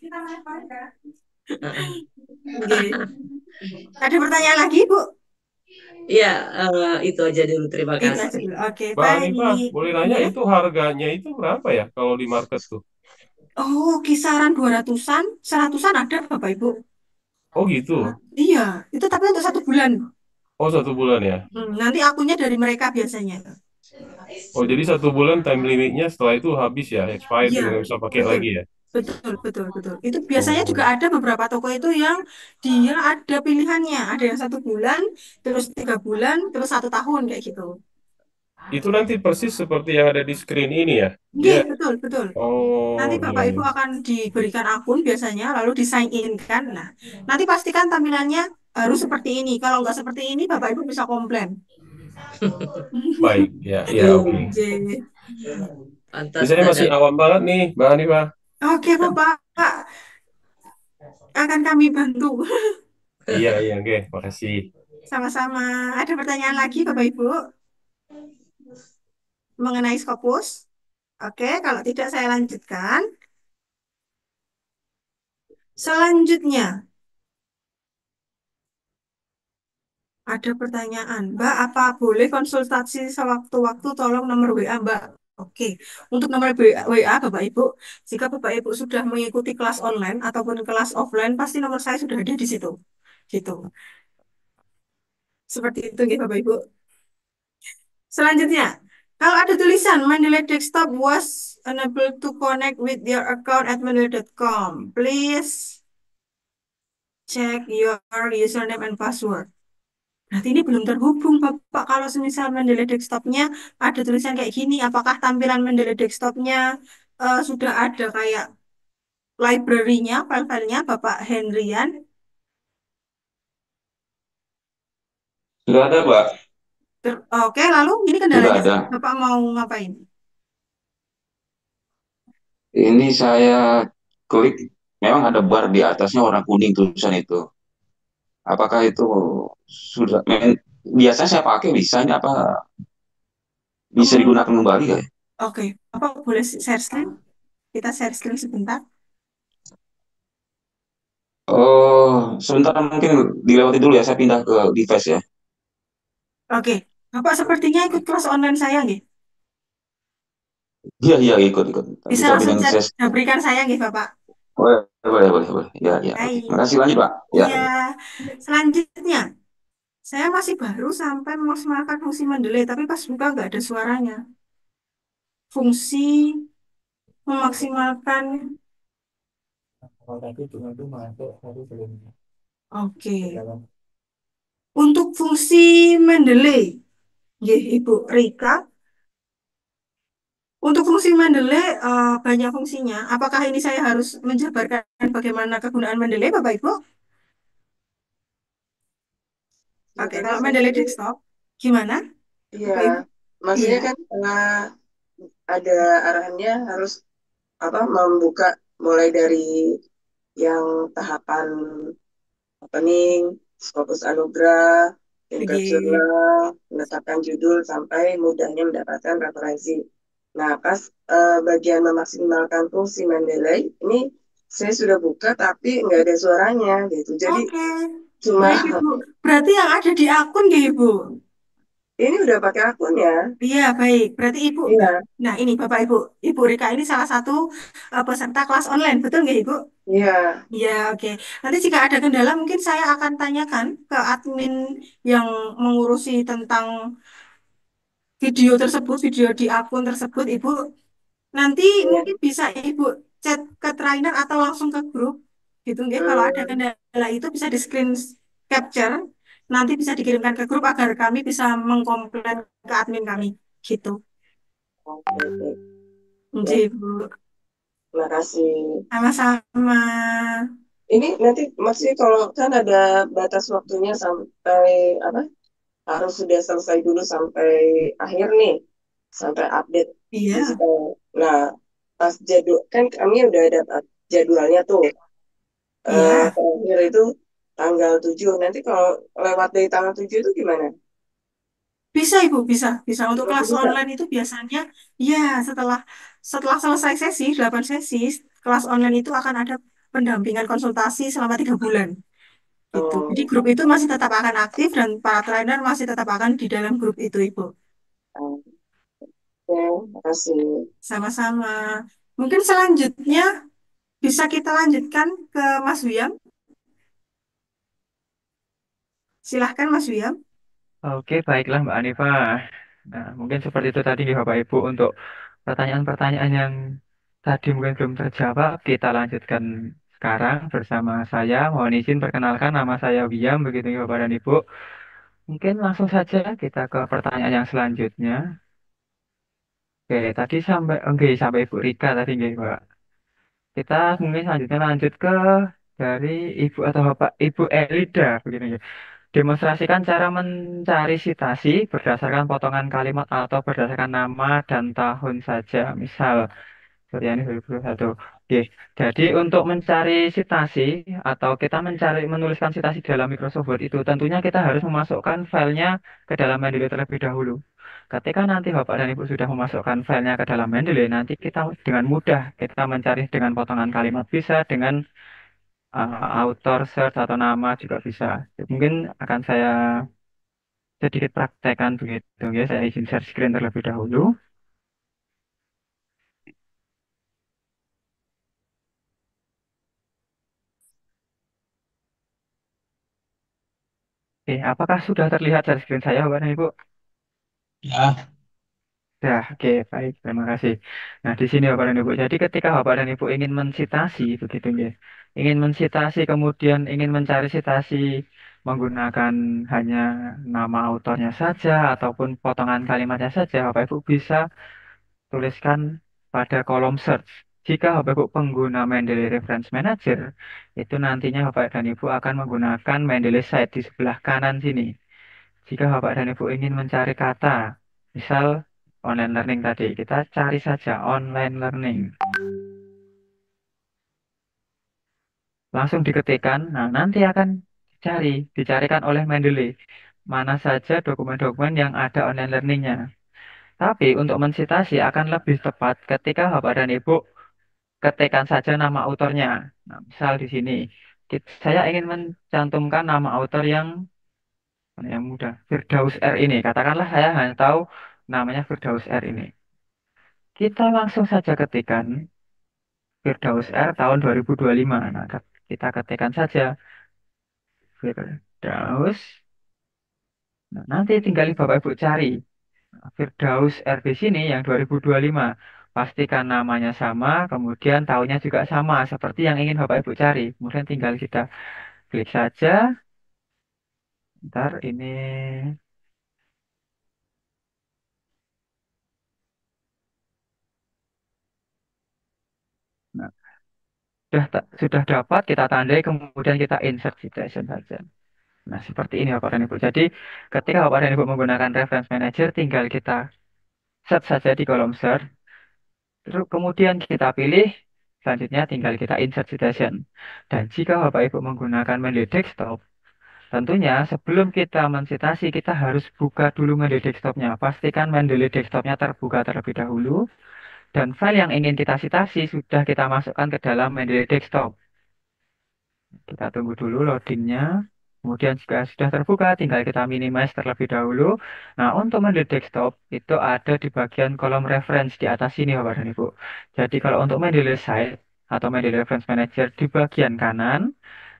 Heeh. Nggih. Ada pertanyaan lagi Bu? Ya, itu aja dulu. Terima Itu aja kasih. dulu. Oke, Mbak Hanifah, baik. boleh nanya Ya. itu harganya itu berapa ya kalau di market tuh? Oh, kisaran 200-an, 100-an ada Bapak Ibu. Oh gitu. Iya, itu tapi untuk 1 bulan. Oh 1 bulan ya. Nanti akunnya dari mereka biasanya. Oh jadi 1 bulan time limitnya setelah itu habis ya, expired Iya, nggak bisa pakai betul. lagi ya. Betul, betul, betul. Itu biasanya juga Oh. ada beberapa toko itu yang dia ada pilihannya. Ada yang 1 bulan, terus 3 bulan, terus 1 tahun kayak gitu. Itu nanti persis seperti yang ada di screen ini ya. Dia. Nggih, betul, betul. Oh Nanti iya Bapak iya. Ibu akan diberikan akun biasanya, lalu di sign in kan. Nah, nanti pastikan tampilannya harus seperti ini. Kalau nggak seperti ini, Bapak Ibu bisa komplain. Baik ya ya oke. Aduh, Oke, Jadi pantas saya tidak masih dapat. awam banget nih, Mbak Hanifah. oke Bapak, akan kami bantu. Iya iya oke, makasih. Sama-sama. Ada pertanyaan lagi Bapak Ibu mengenai Scopus? Oke, kalau tidak saya lanjutkan. Selanjutnya, ada pertanyaan. Mbak, apa boleh konsultasi sewaktu-waktu? Tolong nomor WA, Mbak. Oke, untuk nomor WA Bapak Ibu, jika Bapak Ibu sudah mengikuti kelas online ataupun kelas offline, pasti nomor saya sudah ada di situ. Gitu. Seperti itu, gitu, Bapak Ibu. Selanjutnya, kalau ada tulisan Mendeley Desktop was unable to connect with your account at mendeley.com, please check your username and password. Berarti ini belum terhubung, Bapak. Kalau semisal Mendeley Desktopnya ada tulisan kayak gini, apakah tampilan Mendeley Desktopnya sudah ada kayak library-nya, file-filenya, Bapak Henryan? Sudah ada, Pak. Oke, lalu ini Sudah kendalanya ada. Bapak mau ngapain? Ini saya klik, memang ada bar di atasnya warna kuning tulisan itu. Apakah itu sudah, biasanya saya pakai bisa ini apa bisa Oh, digunakan kembali ya? oke, Bapak boleh share screen? Kita share screen sebentar. Oh, sebentar mungkin dilewati dulu ya, saya pindah ke device ya. Oke, Bapak sepertinya ikut kelas online saya, nggih. Iya, iya, ikut, ikut. Bisa Bisa langsung dengan chat saya. berikan saya, nggih, Bapak. Boleh, boleh, boleh, boleh. Ya, ya, oke. Baik. Makasih lanjut, Pak. Ya. Iya, selanjutnya. Saya masih baru sampai memaksimalkan fungsi Mendeley, tapi pas buka nggak ada suaranya. Fungsi memaksimalkan, oke. Untuk fungsi Mendeley, nggih, Ibu Rika. Untuk fungsi Mendeley banyak fungsinya. Apakah ini saya harus menjabarkan bagaimana kegunaan Mendeley, Bapak Ibu? Oke, Sebenarnya kalau sih, Mendeley desktop, gimana, iya, Bapak Ibu? Iya, maksudnya kan ada arahannya harus apa membuka mulai dari yang tahapan opening, Scopus Anugerah, tingkat oke. jurnal, menetapkan judul sampai mudahnya mendapatkan referensi. Nah, pas bagian memaksimalkan fungsi Mendeley, ini saya sudah buka tapi nggak ada suaranya gitu. Jadi Oke, cuma baik Ibu. Berarti yang ada di akun, nggih, Ibu? Ini udah pakai akun ya? Iya, baik. Berarti Ibu, Iya, nah ini Bapak Ibu, Ibu Rika ini salah satu peserta kelas online, betul nggak Ibu? iya, Iya, oke. Nanti jika ada kendala, mungkin saya akan tanyakan ke admin yang mengurusi tentang video tersebut, video di akun tersebut, Ibu. Nanti iya. mungkin bisa Ibu chat ke trainer atau langsung ke grup, gitu nggih. Kalau ada Hmm, kendala itu bisa di screen capture, nanti bisa dikirimkan ke grup agar kami bisa mengkomplain ke admin kami, gitu. oke, oke. Nggih, Ya, Ibu. terima kasih. Sama-sama. Ini nanti maksudnya kalau kan ada batas waktunya sampai apa? Harus sudah selesai dulu sampai akhir nih, sampai update Iya, digital. Nah, pas jadwal kan kami udah ada jadwalnya tuh. iya. Terakhir itu tanggal 7. Nanti kalau lewat dari tanggal 7 itu gimana? Bisa Ibu, bisa. Bisa untuk Masih kelas bisa? online itu biasanya ya setelah setelah selesai sesi, 8 sesi, kelas online itu akan ada pendampingan konsultasi selama 3 bulan. Gitu. Jadi Oh, grup itu masih tetap akan aktif dan para trainer masih tetap akan di dalam grup itu, Ibu. oke, makasih. Sama-sama. Mungkin selanjutnya bisa kita lanjutkan ke Mas Wiyam. Silahkan Mas Wiyam. Oke, baiklah Mbak Anifa. Nah, mungkin seperti itu tadi ya Bapak Ibu untuk pertanyaan-pertanyaan yang tadi mungkin belum terjawab, kita lanjutkan sekarang bersama saya. Mohon izin perkenalkan nama saya Wiam, begitu ya Bapak dan Ibu. Mungkin langsung saja kita ke pertanyaan yang selanjutnya. Oke, tadi sampai Ibu Rika tadi nggih, Mbak. Kita mungkin selanjutnya lanjut ke dari Ibu atau Bapak Ibu Elida begitu ya. Demonstrasikan cara mencari citasi berdasarkan potongan kalimat atau berdasarkan nama dan tahun saja. Misal, seperti ini 2021. Oke, jadi untuk mencari citasi atau kita menuliskan citasi dalam Microsoft Word itu tentunya kita harus memasukkan filenya ke dalam Mendeley terlebih dahulu. Ketika nanti Bapak dan Ibu sudah memasukkan filenya ke dalam Mendeley, nanti kita dengan mudah kita mencari dengan potongan kalimat bisa, dengan author search atau nama juga bisa. Mungkin akan saya sedikit praktekkan begitu ya. Saya izin share screen terlebih dahulu. Oke, apakah sudah terlihat share screen saya, Bapak dan Ibu? Ya, Ya, oke, baik, terima kasih. Nah, di sini Bapak dan Ibu. Jadi ketika Bapak dan Ibu ingin mensitasi begitu ya. Ingin mensitasi kemudian ingin mencari citasi menggunakan hanya nama autornya saja ataupun potongan kalimatnya saja, Bapak Ibu bisa tuliskan pada kolom search. Jika Bapak Ibu pengguna Mendeley Reference Manager, itu nantinya Bapak dan Ibu akan menggunakan Mendeley Site di sebelah kanan sini. Jika Bapak dan Ibu ingin mencari kata, misal online learning tadi, kita cari saja online learning. Langsung diketikkan, nah nanti akan dicarikan oleh Mendeley. Mana saja dokumen-dokumen yang ada online learningnya. Tapi untuk mensitasi akan lebih tepat ketika Bapak dan Ibu ketikkan saja nama autornya. Nah, misal di sini, saya ingin mencantumkan nama autor yang mudah, Firdaus R ini. Katakanlah saya hanya tahu namanya Firdaus R ini. Kita langsung saja ketikkan Firdaus R tahun 2025. Nah, kita ketikkan saja Firdaus. Nah, nanti tinggal Bapak Ibu cari Firdaus R di sini yang 2025. Pastikan namanya sama, kemudian tahunnya juga sama, seperti yang ingin Bapak Ibu cari. Kemudian tinggal kita klik saja. Ntar ini, nah, sudah dapat kita tandai, kemudian kita insert citation saja. Nah, seperti ini Bapak dan Ibu. Jadi, ketika Bapak dan Ibu menggunakan Reference Manager, tinggal kita search saja di kolom search. Terus kemudian kita pilih, selanjutnya tinggal kita insert citation. Dan jika Bapak Ibu menggunakan Mendeley Desktop, tentunya sebelum kita mensitasi, kita harus buka dulu Mendeley Desktopnya. Pastikan Mendeley Desktopnya terbuka terlebih dahulu. Dan file yang ingin kita citasi sudah kita masukkan ke dalam Mendeley Desktop. Kita tunggu dulu loadingnya. Kemudian jika sudah terbuka, tinggal kita minimize terlebih dahulu. Nah, untuk Mendeley Desktop itu ada di bagian kolom reference di atas sini, Bapak dan Ibu. Jadi kalau untuk Mendeley Site atau Mendeley Reference Manager di bagian kanan,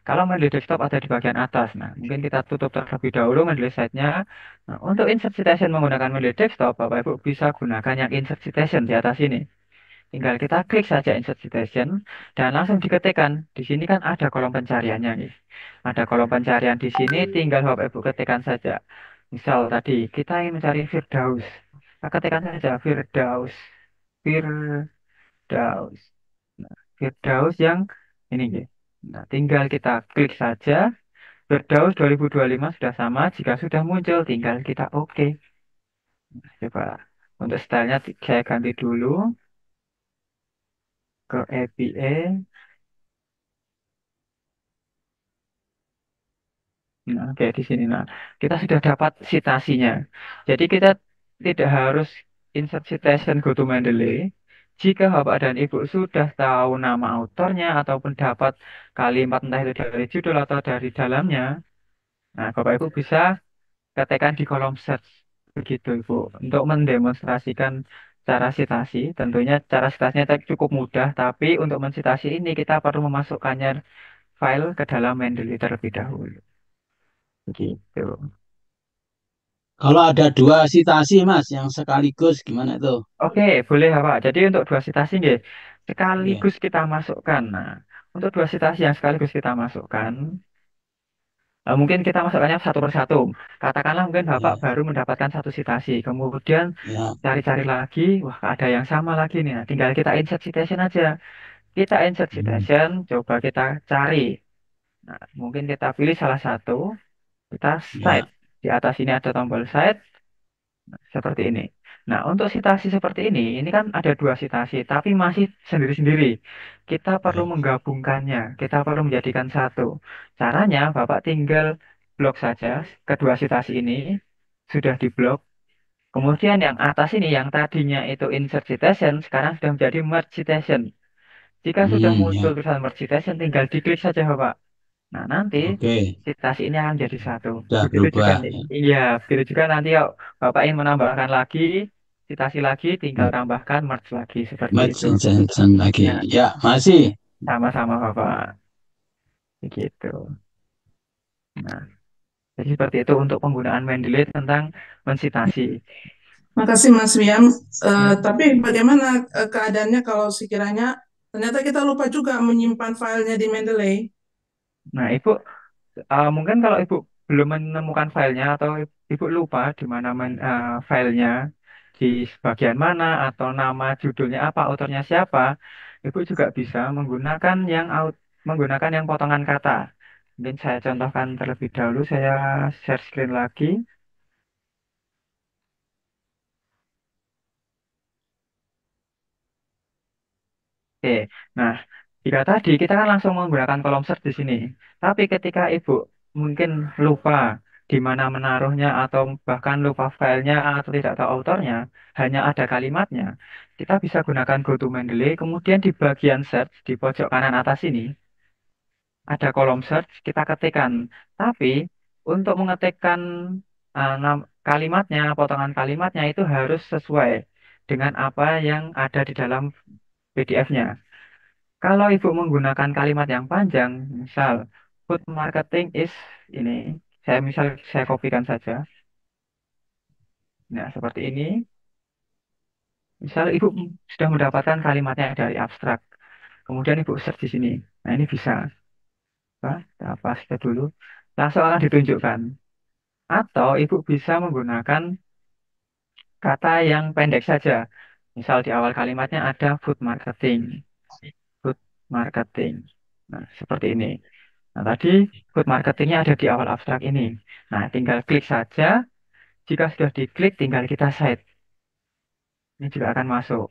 kalau Mendeley Desktop ada di bagian atas. Nah, mungkin kita tutup terlebih dahulu Mendeley Site-nya. Nah, untuk insert citation menggunakan Mendeley Desktop, Bapak Ibu bisa gunakan yang insert citation di atas sini. Tinggal kita klik saja insert citation dan langsung diketikkan. Di sini kan ada kolom pencariannya nih. Ada kolom pencarian di sini, tinggal Bapak Ibu ketikkan saja. Misal tadi kita ingin mencari Firdaus. Kita ketikkan saja Firdaus. Firdaus. Nah, Firdaus yang ini nih. Nah, tinggal kita klik saja. Firdaus 2025 sudah sama. Jika sudah muncul, tinggal kita oke. Nah, coba untuk stylenya saya ganti dulu ke APA. Nah, oke di sini. Nah, kita sudah dapat citasinya. Jadi kita tidak harus insert citation go to Mendeley. Jika Bapak dan Ibu sudah tahu nama autornya ataupun dapat kalimat entah itu dari judul atau dari dalamnya, nah Bapak Ibu bisa ketikkan di kolom search. Begitu Ibu. Untuk mendemonstrasikan cara citasi, tentunya cara citasinya cukup mudah, tapi untuk mensitasi ini kita perlu memasukkannya file ke dalam Mendeley terlebih dahulu. Begitu. Kalau ada dua citasi Mas yang sekaligus gimana tuh? Oke, boleh Pak. Jadi untuk dua citasi nggih, Oke. sekaligus kita masukkan. Nah, untuk dua citasi yang sekaligus kita masukkan, mungkin kita masukkannya satu persatu. Katakanlah mungkin Bapak Ya, baru mendapatkan satu citasi, kemudian ya. cari-cari lagi, wah ada yang sama lagi nih. Nah, tinggal kita insert citation aja. Kita insert Hmm, citation, coba kita cari. Nah, mungkin kita pilih salah satu, kita cite. ya. Di atas ini ada tombol cite. Seperti ini. Nah, untuk sitasi seperti ini kan ada dua sitasi, tapi masih sendiri-sendiri. Kita perlu Ya. menggabungkannya, kita perlu menjadikan satu. Caranya, Bapak tinggal blok saja kedua sitasi ini, sudah diblok. Kemudian yang atas ini, yang tadinya itu insert citation, sekarang sudah menjadi merge citation. Jika sudah muncul Ya. tulisan merge citation, tinggal diklik saja, Bapak. Nah, nanti Oke. citasi ini akan jadi satu. Sudah Begitu juga berubah. nih. Ya. Iya, begitu juga nanti kalau Bapak ingin menambahkan lagi, citasi lagi, tinggal Hmm. tambahkan merge lagi seperti Match itu. Johnson lagi. Ya, Ya, masih. sama-sama Bapak. Begitu. Nah, jadi seperti itu untuk penggunaan Mendeley tentang mensitasi. Makasih Mas Wiam. Tapi bagaimana keadaannya kalau sekiranya ternyata kita lupa juga menyimpan filenya di Mendeley? Nah, Ibu, mungkin kalau Ibu belum menemukan filenya atau Ibu lupa di mana filenya, di bagian mana atau nama judulnya apa, autornya siapa, Ibu juga bisa menggunakan yang potongan kata. Mungkin saya contohkan terlebih dahulu, saya share screen lagi. Oke, nah jika tadi kita kan langsung menggunakan kolom search di sini. Tapi ketika Ibu mungkin lupa di mana menaruhnya atau bahkan lupa filenya atau tidak tahu autornya, hanya ada kalimatnya, kita bisa gunakan Go to Mendeley, kemudian di bagian search di pojok kanan atas ini ada kolom search, kita ketikkan. Tapi untuk mengetikkan kalimatnya, potongan kalimatnya itu harus sesuai dengan apa yang ada di dalam PDF-nya. Kalau Ibu menggunakan kalimat yang panjang, misal food marketing is ini, saya kopikan saja. Nah, seperti ini. Misal Ibu sudah mendapatkan kalimatnya dari abstrak, kemudian Ibu search di sini. Nah, ini bisa. Kita paste dulu. Langsung akan ditunjukkan. Atau Ibu bisa menggunakan kata yang pendek saja. Misal di awal kalimatnya ada food marketing. Food marketing. Nah, seperti ini. Nah, tadi food marketingnya ada di awal abstrak ini. Nah, tinggal klik saja. Jika sudah diklik, tinggal kita save. Ini juga akan masuk.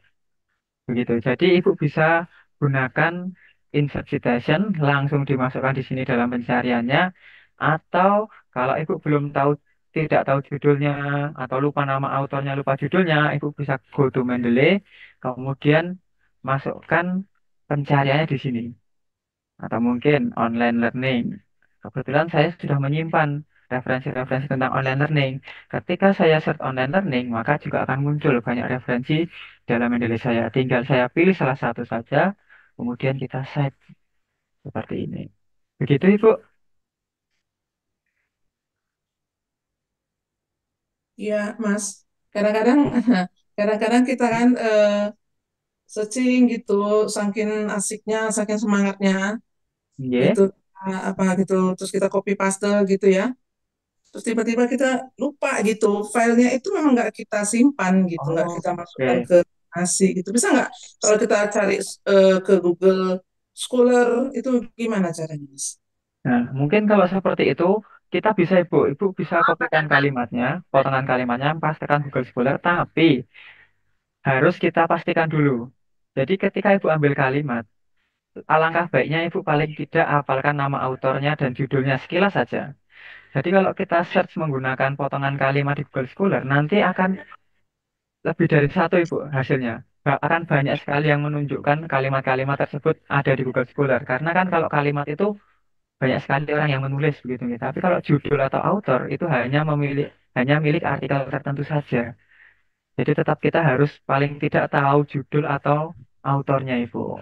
Begitu. Jadi, Ibu bisa gunakan insert citation, langsung dimasukkan di sini dalam pencariannya. Atau kalau Ibu belum tahu, tidak tahu judulnya, atau lupa nama autornya, lupa judulnya, Ibu bisa go to Mendeley, kemudian masukkan pencariannya di sini. Atau mungkin online learning. Kebetulan saya sudah menyimpan referensi-referensi tentang online learning. Ketika saya search online learning, maka juga akan muncul banyak referensi dalam Mendeley saya. Tinggal saya pilih salah satu saja, kemudian kita save seperti ini. Begitu, Ibu. Iya, Mas. Kadang-kadang kadang-kadang kita kan searching gitu, saking asiknya, saking semangatnya Nggih. gitu, apa gitu, terus kita copy paste gitu ya. Terus tiba-tiba kita lupa gitu, filenya itu memang nggak kita simpan gitu, nggak Oh, kita masukkan oke. ke nasi gitu. Bisa nggak kalau kita cari ke Google Scholar itu gimana caranya, Mas? Nah, mungkin kalau seperti itu, kita bisa, Ibu. Ibu bisa kopikan kalimatnya, potongan kalimatnya, pastikan Google Scholar, tapi harus kita pastikan dulu. Jadi ketika Ibu ambil kalimat, alangkah baiknya Ibu paling tidak hafalkan nama autornya dan judulnya sekilas saja. Jadi kalau kita search menggunakan potongan kalimat di Google Scholar, nanti akan lebih dari satu Ibu hasilnya. Akan banyak sekali yang menunjukkan kalimat-kalimat tersebut ada di Google Scholar. Karena kan kalau kalimat itu banyak sekali orang yang menulis begitu ya. Tapi kalau judul atau autor itu hanya milik artikel tertentu saja. Jadi tetap kita harus paling tidak tahu judul atau autornya Ibu.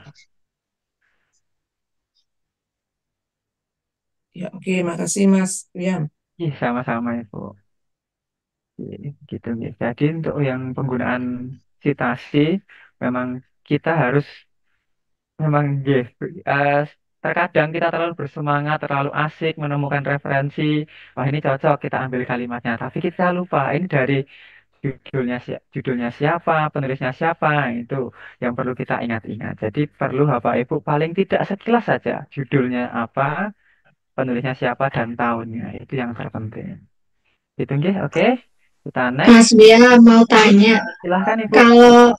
Ya, oke, makasih Mas William. Ih, sama-sama Ibu. Gitu ya. Jadi untuk yang penggunaan citasi memang kita harus memang eh, terkadang kita terlalu bersemangat, terlalu asik menemukan referensi. Wah, ini cocok kita ambil kalimatnya. Tapi kita lupa ini dari judulnya siapa, penulisnya siapa, itu yang perlu kita ingat-ingat. Jadi perlu Bapak Ibu paling tidak sekilas saja judulnya apa, penulisnya siapa dan tahunnya. Itu yang terpenting. Itu nggih, oke. Kita next. Mas Bia mau tanya, Silahkan Ibu. kalau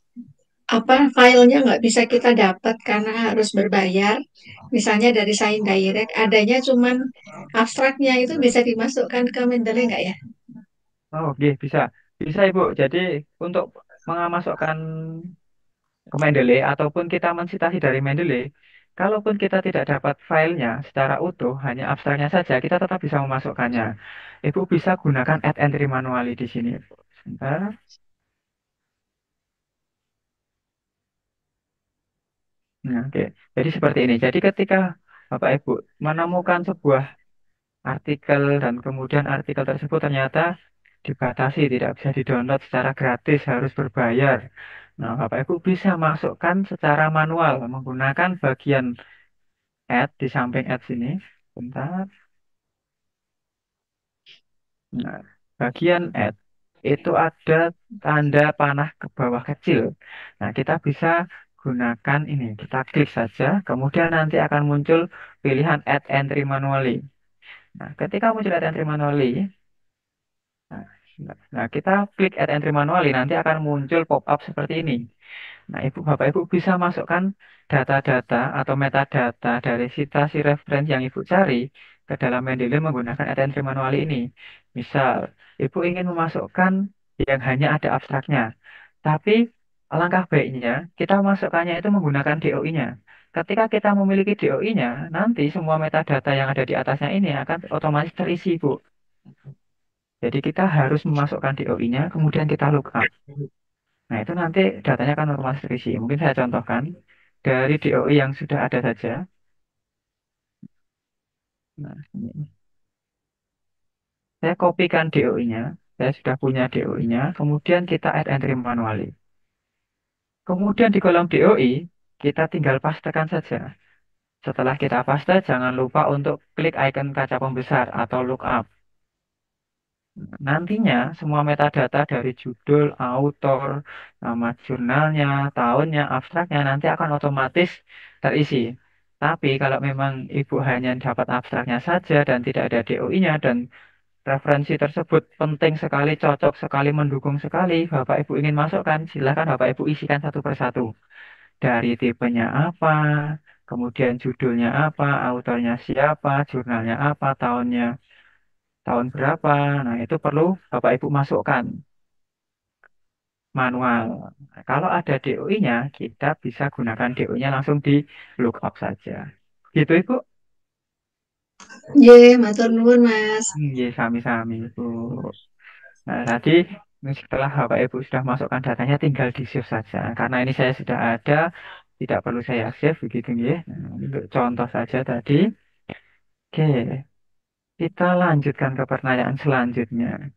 apa filenya nggak bisa kita dapat karena harus berbayar, misalnya dari Sain Direct, adanya cuman abstraknya itu bisa dimasukkan ke Mendeley nggak ya? Oh, oke, bisa. Bisa Ibu. Jadi untuk mengamasukkan ke Mendeley ataupun kita mensitasi dari Mendeley, kalaupun kita tidak dapat filenya secara utuh, hanya abstraknya saja, kita tetap bisa memasukkannya. Ibu bisa gunakan add entry manually di sini. Sebentar. Nah, oke. Jadi seperti ini. Jadi ketika Bapak Ibu menemukan sebuah artikel dan kemudian artikel tersebut ternyata dibatasi, tidak bisa di-download secara gratis, harus berbayar. Nah, Bapak Ibu bisa masukkan secara manual menggunakan bagian add di samping add sini. Bentar. Nah, bagian add itu ada tanda panah ke bawah kecil. Nah, kita bisa gunakan ini. Kita klik saja, kemudian nanti akan muncul pilihan add entry manually. Nah, ketika muncul add entry manually, nah, kita klik add entry manually, nanti akan muncul pop-up seperti ini. Nah, Bapak Ibu bisa masukkan data-data atau metadata dari citasi referensi yang Ibu cari ke dalam Mendeley menggunakan add entry manually ini. Misal, Ibu ingin memasukkan yang hanya ada abstraknya, tapi alangkah baiknya kita masukkannya itu menggunakan DOI-nya. Ketika kita memiliki DOI-nya, nanti semua metadata yang ada di atasnya ini akan otomatis terisi, Bu. Jadi kita harus memasukkan DOI-nya, kemudian kita lookup. Nah, itu nanti datanya akan otomatis terisi. Mungkin saya contohkan dari DOI yang sudah ada saja. Nah, ini. Saya kopikan DOI-nya. Saya sudah punya DOI-nya. Kemudian kita add entry manually. Kemudian di kolom DOI, kita tinggal pastekan saja. Setelah kita paste, jangan lupa untuk klik icon kaca pembesar atau lookup. Nantinya semua metadata dari judul, autor, nama jurnalnya, tahunnya, abstraknya nanti akan otomatis terisi. Tapi kalau memang Ibu hanya dapat abstraknya saja dan tidak ada DOI-nya dan referensi tersebut penting sekali, cocok sekali, mendukung sekali, Bapak Ibu ingin masukkan, silakan Bapak Ibu isikan satu persatu. Dari tipenya apa, kemudian judulnya apa, autornya siapa, jurnalnya apa, tahun berapa. Nah, itu perlu Bapak Ibu masukkan manual. Nah, kalau ada DOI-nya, kita bisa gunakan DOI-nya langsung di lookup saja. Gitu, Ibu. Ye, matur nuwun, Mas. Ya, sami-sami, Bu. Nah, tadi setelah Bapak Ibu sudah masukkan datanya, tinggal di-save saja. Karena ini saya sudah ada, tidak perlu saya save, begitu ya. Nah, untuk contoh saja tadi. Oke, kita lanjutkan ke pertanyaan selanjutnya.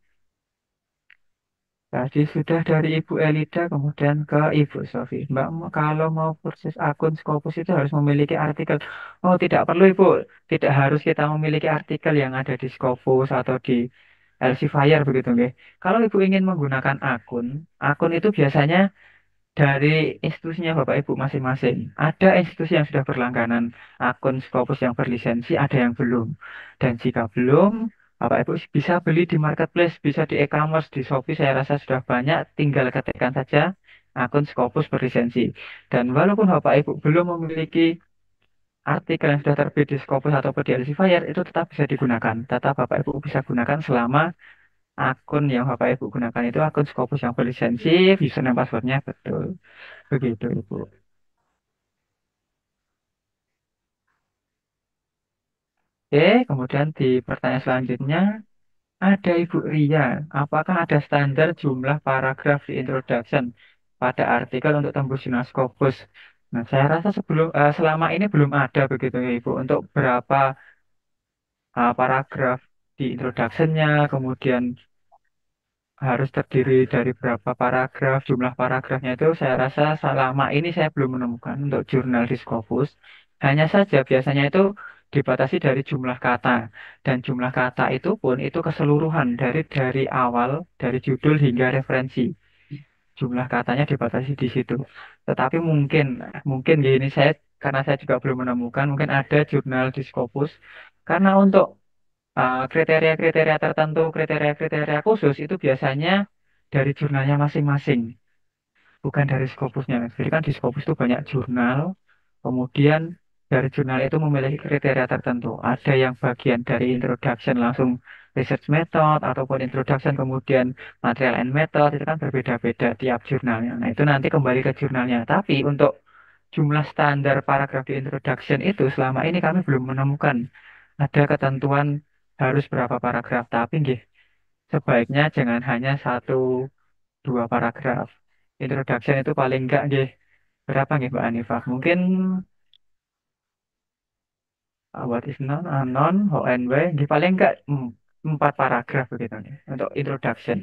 Tadi sudah dari Ibu Elida, kemudian ke Ibu Sofi. Mbak, kalau mau kursus akun Scopus itu harus memiliki artikel. Oh, tidak perlu, Ibu. Tidak harus kita memiliki artikel yang ada di Scopus atau di Elsevier begitu, nggih. Kalau Ibu ingin menggunakan akun, akun itu biasanya dari institusinya Bapak Ibu masing-masing. Ada institusi yang sudah berlangganan akun Scopus yang berlisensi, ada yang belum. Dan jika belum, Bapak Ibu bisa beli di marketplace, bisa di e-commerce, di Shopee saya rasa sudah banyak, tinggal ketikkan saja akun Scopus berlisensi. Dan walaupun Bapak Ibu belum memiliki artikel yang sudah terbit di Scopus atau di Elsevier, itu tetap bisa digunakan. Tetap Bapak Ibu bisa gunakan selama akun yang Bapak Ibu gunakan itu akun Scopus yang berlisensi, username passwordnya betul. Begitu, Ibu. Oke, kemudian di pertanyaan selanjutnya, ada Ibu Ria. Apakah ada standar jumlah paragraf di introduction pada artikel untuk tembus jurnal Scopus? Nah, saya rasa selama ini belum ada begitu ya, Ibu. Untuk berapa paragraf di introductionnya, kemudian harus terdiri dari berapa paragraf, jumlah paragrafnya itu saya rasa selama ini saya belum menemukan untuk jurnal di Scopus. Hanya saja biasanya itu dibatasi dari jumlah kata dan jumlah kata itu pun itu keseluruhan dari awal dari judul hingga referensi. Jumlah katanya dibatasi di situ. Tetapi mungkin mungkin gini saya karena saya juga belum menemukan mungkin ada jurnal di Scopus karena untuk kriteria-kriteria tertentu, kriteria-kriteria khusus itu biasanya dari jurnalnya masing-masing, bukan dari Scopusnya. Jadi kan di Scopus itu banyak jurnal, kemudian dari jurnal itu memiliki kriteria tertentu. Ada yang bagian dari introduction langsung research method, ataupun introduction kemudian material and method, itu kan berbeda-beda tiap jurnalnya. Nah itu nanti kembali ke jurnalnya. Tapi untuk jumlah standar paragraf di introduction itu selama ini kami belum menemukan ada ketentuan harus berapa paragraf. Tapi nggih, sebaiknya jangan hanya satu dua paragraf. Introduction itu paling enggak nggih berapa nggih Mbak Anifah? Mungkin what is known, unknown, how and why, nggih paling enggak empat paragraf begitu nih untuk introduction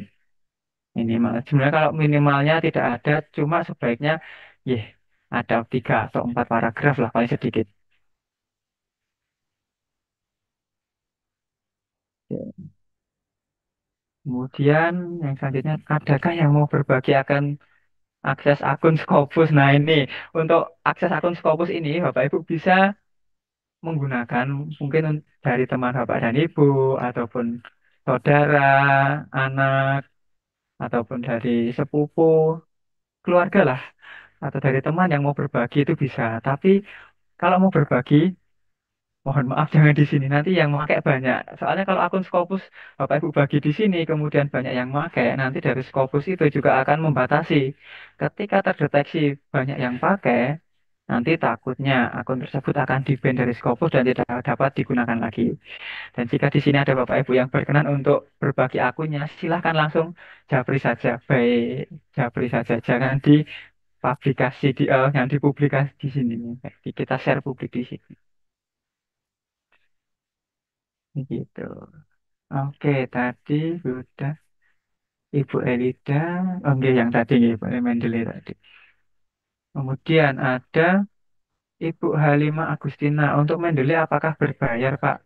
minimal. Sebenarnya kalau minimalnya tidak ada, cuma sebaiknya ya ada tiga atau empat paragraf lah paling sedikit. Ya. Kemudian yang selanjutnya, adakah yang mau berbagi akan akses akun Scopus? Nah ini untuk akses akun Scopus ini Bapak Ibu bisa menggunakan mungkin dari teman Bapak dan Ibu ataupun saudara, anak ataupun dari sepupu, keluarga lah atau dari teman yang mau berbagi itu bisa. Tapi kalau mau berbagi mohon maaf jangan di sini nanti yang pakai banyak. Soalnya kalau akun Scopus Bapak Ibu bagi di sini kemudian banyak yang pakai, nanti dari Scopus itu juga akan membatasi. Ketika terdeteksi banyak yang pakai, nanti takutnya akun tersebut akan di-ban dari Scopus dan tidak dapat digunakan lagi. Dan jika di sini ada Bapak Ibu yang berkenan untuk berbagi akunnya, silahkan langsung japri saja. Baik, japri saja. Jangan dipublikasi jangan dipublikasi di sini. Kita share publik di sini. Gitu. Oke, tadi sudah Ibu Elida, oke yang tadi Ibu Mendele tadi. Kemudian ada Ibu Halimah Agustina. Untuk Mendeley apakah berbayar, Pak?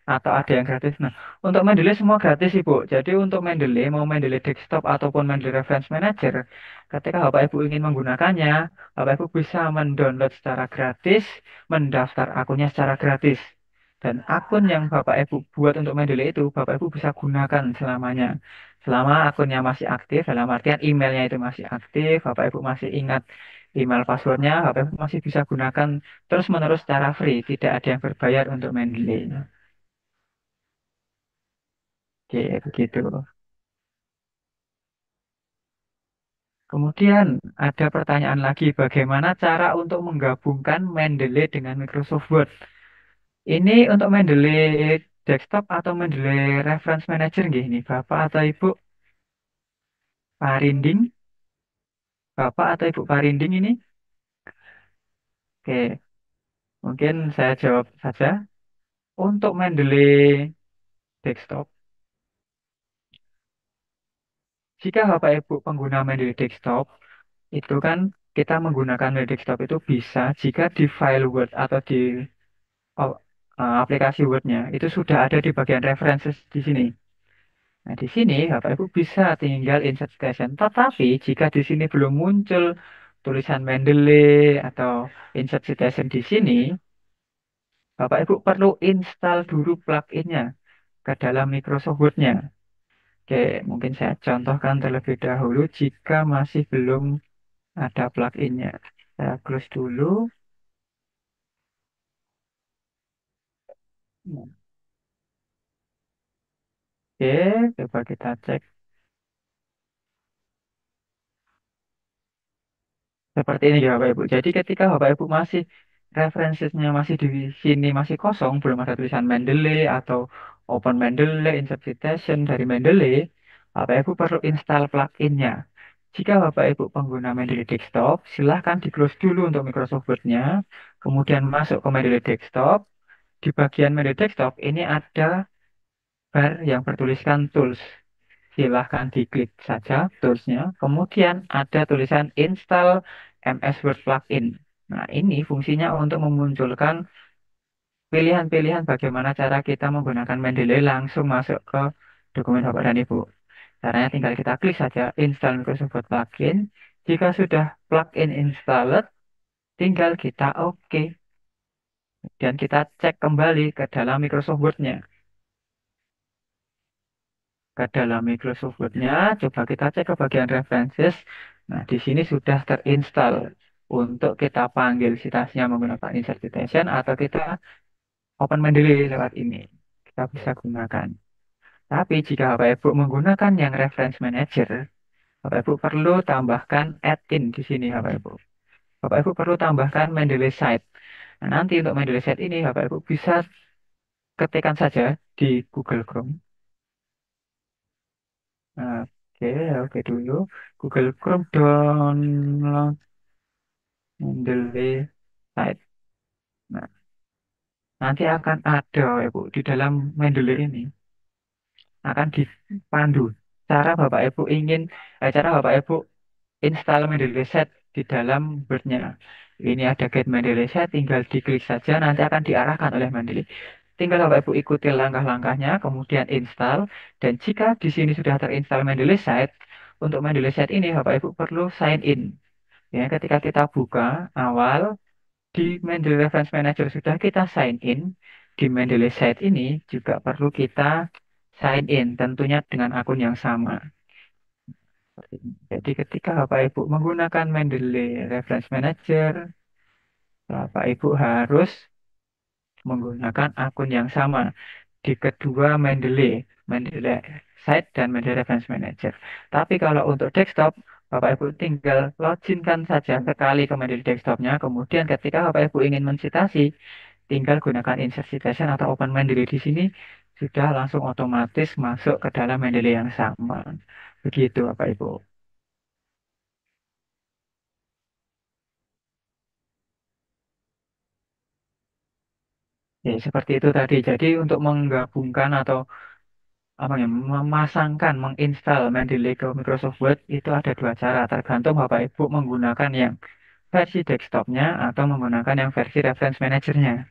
Atau ada yang gratis? Nah, untuk Mendeley semua gratis, Ibu. Jadi untuk Mendeley, mau Mendeley desktop ataupun Mendeley Reference Manager, ketika Bapak Ibu ingin menggunakannya, Bapak Ibu bisa mendownload secara gratis, mendaftar akunnya secara gratis. Dan akun yang Bapak Ibu buat untuk Mendeley itu, Bapak Ibu bisa gunakan selamanya. Selama akunnya masih aktif, dalam artian emailnya itu masih aktif, Bapak Ibu masih ingat email passwordnya, Bapak Ibu masih bisa gunakan terus-menerus secara free, tidak ada yang berbayar untuk Mendeley. Oke, begitu. Kemudian ada pertanyaan lagi, bagaimana cara untuk menggabungkan Mendeley dengan Microsoft Word? Ini untuk Mendeley desktop atau Mendeley Reference Manager nggih ini, Bapak atau Ibu Parinding? Bapak atau Ibu Parinding ini? Oke, mungkin saya jawab saja. Untuk Mendeley desktop, jika Bapak Ibu pengguna Mendeley desktop, itu kan kita menggunakan Mendeley desktop itu bisa jika di file Word atau di oh, aplikasi Word-nya itu sudah ada di bagian references di sini. Nah, di sini Bapak Ibu bisa tinggal insert citation. Tetapi jika di sini belum muncul tulisan Mendeley atau insert citation di sini, Bapak Ibu perlu install dulu plugin-nya ke dalam Microsoft Word-nya. Oke, mungkin saya contohkan terlebih dahulu jika masih belum ada plugin-nya. Saya close dulu. Oke, coba kita cek. Seperti ini ya Bapak Ibu. Jadi ketika Bapak Ibu masih referensinya masih di sini masih kosong, belum ada tulisan Mendeley atau Open Mendeley, Insert Citation dari Mendeley, Bapak Ibu perlu install plugin-nya. Jika Bapak Ibu pengguna Mendeley Desktop, silahkan di-close dulu untuk Microsoft Word-nya, kemudian masuk ke Mendeley Desktop. Di bagian Mendeley Desktop ini ada bar yang bertuliskan Tools. Silahkan diklik saja toolsnya. Kemudian ada tulisan install MS Word plugin. Nah, ini fungsinya untuk memunculkan pilihan-pilihan bagaimana cara kita menggunakan Mendeley langsung masuk ke dokumen Bapak dan Ibu. Caranya tinggal kita klik saja install Microsoft Word plugin. Jika sudah plugin installed, tinggal kita OK. Dan kita cek kembali ke dalam Microsoft Word-nya. Ke dalam Microsoft Word-nya, coba kita cek ke bagian references. Nah, di sini sudah terinstall untuk kita panggil citasnya menggunakan insert citation atau kita open Mendeley lewat ini. Kita bisa gunakan. Tapi jika Bapak Ibu menggunakan yang reference manager, Bapak Ibu perlu tambahkan add-in di sini Bapak Ibu. Bapak Ibu perlu tambahkan Mendeley site. Nah, nanti untuk Mendeley site ini Bapak Ibu bisa ketikkan saja di Google Chrome. Oke, oke dulu. Google Chrome download Mendeley site. Nah, nanti akan ada ya Bu di dalam Mendeley ini akan dipandu cara Bapak Ibu install Mendeley site di dalam Word-nya. Ini ada Get Mendeley site, tinggal diklik saja nanti akan diarahkan oleh Mendeley. Tinggal Bapak Ibu ikuti langkah-langkahnya, kemudian install. Dan jika di sini sudah terinstall Mendeley site, untuk Mendeley site ini Bapak Ibu perlu sign in. Ya, ketika kita buka awal di Mendeley Reference Manager sudah kita sign in, di Mendeley site ini juga perlu kita sign in, tentunya dengan akun yang sama. Jadi ketika Bapak Ibu menggunakan Mendeley Reference Manager, Bapak Ibu harus menggunakan akun yang sama di kedua Mendeley, Mendeley Site dan Mendeley Reference Manager. Tapi kalau untuk desktop, Bapak Ibu tinggal loginkan saja sekali ke Mendeley desktopnya, kemudian ketika Bapak Ibu ingin mensitasi, tinggal gunakan insert citation atau open Mendeley di sini, sudah langsung otomatis masuk ke dalam Mendeley yang sama. Begitu Bapak Ibu. Ya, seperti itu tadi. Jadi untuk menggabungkan atau apa ya, memasangkan, menginstal Mendeley ke Microsoft Word itu ada dua cara, tergantung Bapak Ibu menggunakan yang versi desktopnya atau menggunakan yang versi reference manajernya.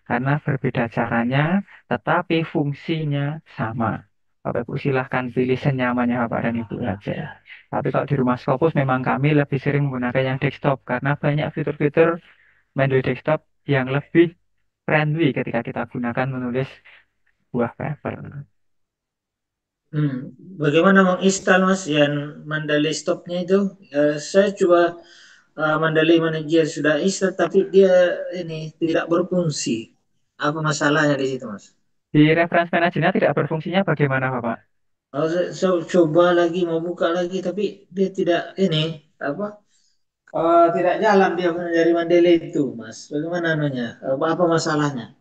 Karena berbeda caranya, tetapi fungsinya sama. Bapak Ibu silahkan pilih senyamannya Bapak dan Ibu aja. Tapi kalau di rumah Scopus memang kami lebih sering menggunakan yang desktop karena banyak fitur-fitur Mendeley desktop yang lebih friendly ketika kita gunakan menulis buah paper. Hmm. Bagaimana menginstal Mas yang Mandalay Stopnya itu? Saya coba Mandalay Manager sudah install tapi dia ini tidak berfungsi. Apa masalahnya di situ Mas? Di reference manajernya tidak berfungsinya bagaimana Bapak? Kalau saya coba lagi mau buka lagi tapi dia tidak ini apa? Tidak jalan dia dari Mandalay itu Mas. Bagaimana anunya? Apa masalahnya?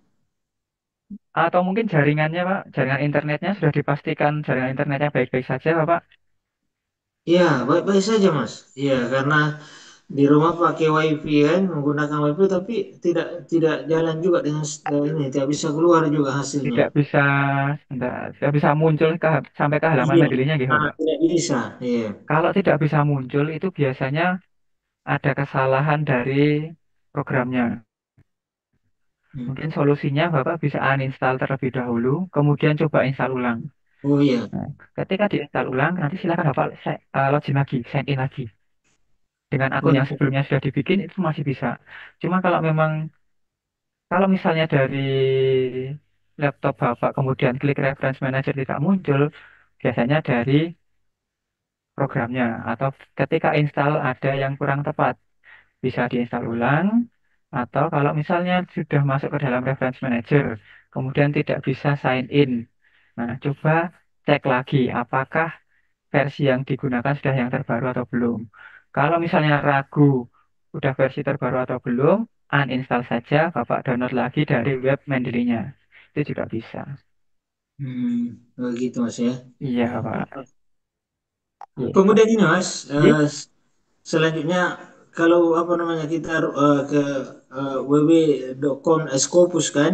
Atau mungkin jaringannya, Pak, jaringan internetnya sudah dipastikan jaringan internetnya baik-baik saja, Bapak. Ya, baik-baik saja, Mas. Ya, karena di rumah pakai WiFi kan, menggunakan WiFi tapi tidak tidak jalan juga dengan ini, tidak bisa keluar juga hasilnya. Tidak bisa, tidak bisa muncul sampai ke halaman Iya, Mendeley-nya gitu, Pak. tidak bisa. Iya. Kalau tidak bisa muncul itu biasanya ada kesalahan dari programnya. Hmm. Mungkin solusinya Bapak bisa uninstall terlebih dahulu, kemudian coba install ulang. Oh iya. Nah, ketika diinstal ulang, nanti silakan Bapak login lagi, sign in lagi. Dengan Oh, akun yang sebelumnya sudah dibikin itu masih bisa. Cuma kalau misalnya dari laptop Bapak kemudian klik reference manager tidak muncul, biasanya dari programnya atau ketika install ada yang kurang tepat. Bisa diinstal ulang, atau kalau misalnya sudah masuk ke dalam reference manager, kemudian tidak bisa sign in. Nah, coba cek lagi apakah versi yang digunakan sudah yang terbaru atau belum. Kalau misalnya ragu udah versi terbaru atau belum, uninstall saja, Bapak download lagi dari web Mendeley-nya. Itu juga bisa. begitu Mas ya. Iya, Pak. Iya. Kemudian ini Mas, Iya. selanjutnya kalau apa namanya kita ke www.com Scopus kan,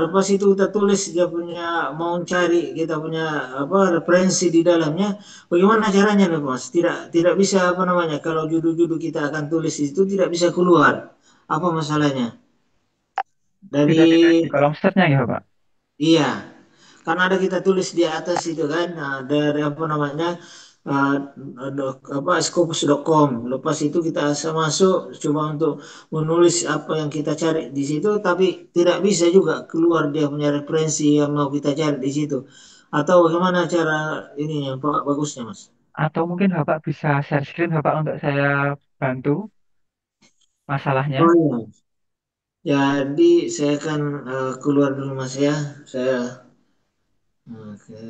lepas itu kita tulis dia punya mau cari kita punya apa referensi di dalamnya, bagaimana caranya nih Mas? Tidak tidak bisa apa namanya kalau judul-judul kita akan tulis itu tidak bisa keluar. Apa masalahnya? Dari Tidak dilihat di kolom search-nya ya, Pak. iya, karena ada kita tulis di atas itu kan, nah, dari apa namanya uh, apa scopus.com. Lepas itu kita masuk coba untuk menulis apa yang kita cari di situ, tapi tidak bisa juga keluar dia punya referensi yang mau kita cari di situ. Atau bagaimana cara ini yang bagusnya, Mas? Atau mungkin Bapak bisa share screen Bapak untuk saya bantu masalahnya. Oh iya. Jadi saya akan keluar dulu Mas ya. Saya oke.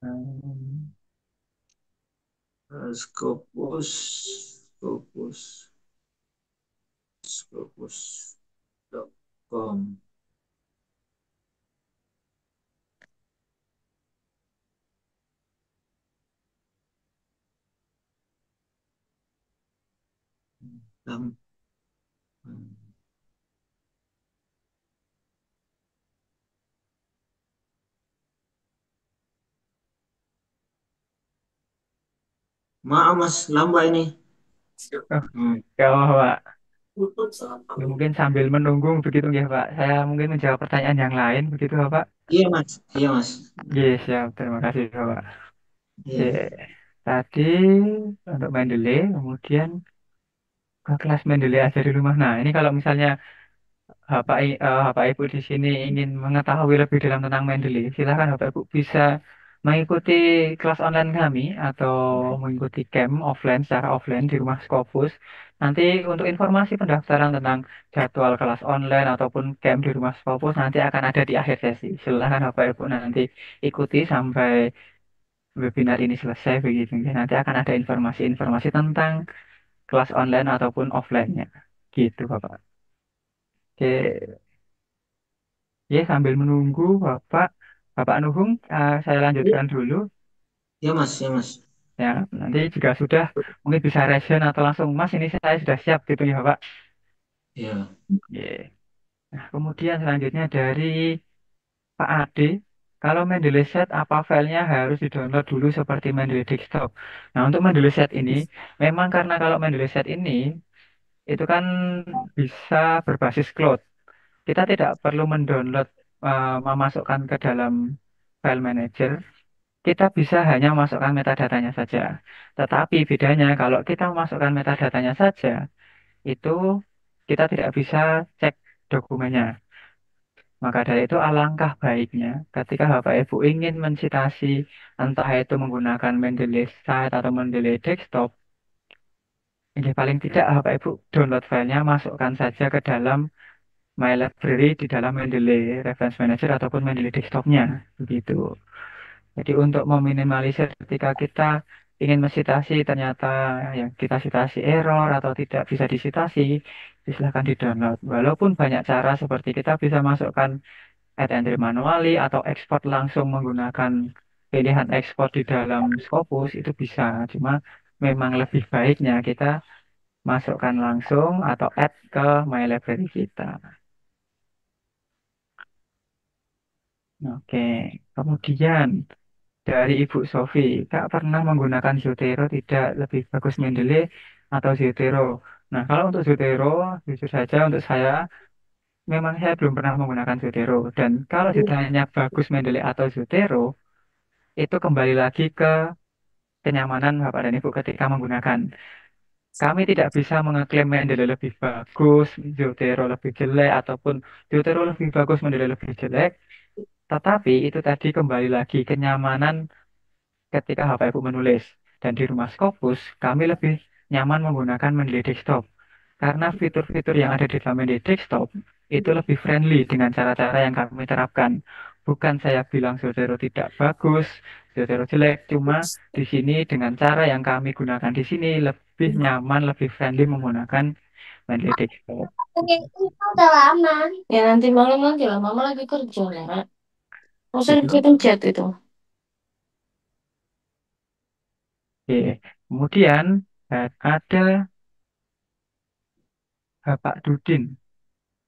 Hmm. Scopus, Scopus, Scopus.com. Lam- Maaf Mas, lambat ini. Oh, Hmm. ya Pak. Ya, mungkin sambil menunggu begitu ya Pak. Saya mungkin menjawab pertanyaan yang lain begitu Pak. Iya Mas, iya Mas. Yes, siap. Terima kasih Pak. Oke. Iya. Tadi untuk Mendeley, kemudian ke kelas Mendeley aja di rumah. Nah, ini kalau misalnya Bapak Ibu di sini ingin mengetahui lebih dalam tentang Mendeley, silakan Bapak Ibu bisa mengikuti kelas online kami atau mengikuti camp offline secara offline di rumah Scopus. Nanti untuk informasi pendaftaran tentang jadwal kelas online ataupun camp di rumah Scopus nanti akan ada di akhir sesi. Silakan Bapak Ibu nanti ikuti sampai webinar ini selesai begitu. Ya. Nanti akan ada informasi-informasi tentang kelas online ataupun offline-nya. Gitu Bapak. Oke. Ya, sambil menunggu Bapak Nuhung, saya Iya, lanjutkan dulu. iya, Mas, iya Mas. Ya, nanti jika sudah mungkin bisa resen atau langsung, Mas ini saya sudah siap gitu ya, Bapak. Iya. Oke. Nah, kemudian selanjutnya dari Pak Ade, kalau Mendeley Set apa filenya harus di-download dulu seperti Mendeley Desktop. Nah, untuk Mendeley Set ini, memang karena kalau Mendeley Set ini itu kan bisa berbasis cloud. Kita tidak perlu mendownload, memasukkan ke dalam file manager. Kita bisa hanya masukkan metadatanya saja. Tetapi bedanya kalau kita memasukkan metadatanya saja, itu kita tidak bisa cek dokumennya. Maka dari itu alangkah baiknya ketika Bapak Ibu ingin mensitasi entah itu menggunakan Mendeley Site atau Mendeley Desktop, ini paling tidak Bapak Ibu download filenya, masukkan saja ke dalam My Library di dalam Mendeley Reference Manager ataupun Mendeley Desktopnya. Begitu. Jadi untuk meminimalisir ketika kita ingin mensitasi ternyata yang kita sitasi error atau tidak bisa disitasi, silahkan di-download. Walaupun banyak cara seperti kita bisa masukkan add entry manually atau ekspor langsung menggunakan pilihan ekspor di dalam Scopus itu bisa. Cuma memang lebih baiknya kita masukkan langsung atau add ke My Library kita. Oke, kemudian dari Ibu Sofi, Kak pernah menggunakan Zotero tidak lebih bagus Mendeley atau Zotero? Nah, kalau untuk Zotero, jujur saja untuk saya, memang saya belum pernah menggunakan Zotero. Dan kalau ditanya bagus Mendeley atau Zotero, itu kembali lagi ke kenyamanan Bapak dan Ibu ketika menggunakan. Kami tidak bisa mengeklaim Mendeley lebih bagus, Zotero lebih jelek, ataupun Zotero lebih bagus, Mendeley lebih jelek. Tetapi itu tadi kembali lagi kenyamanan ketika Bapak Ibu menulis. Dan di rumah Scopus, kami lebih nyaman menggunakan Mendeley Desktop. Karena fitur-fitur yang ada di dalam Mendeley Desktop itu lebih friendly dengan cara-cara yang kami terapkan. Bukan saya bilang Zotero tidak bagus, Zotero jelek, cuma di sini dengan cara yang kami gunakan di sini lebih nyaman, lebih friendly menggunakan Mendeley Desktop. Udah lama. Ya nanti malam lagi lah, mama lagi kerja ya. Usah dipencet itu. Oke. Kemudian ada Bapak Dudin.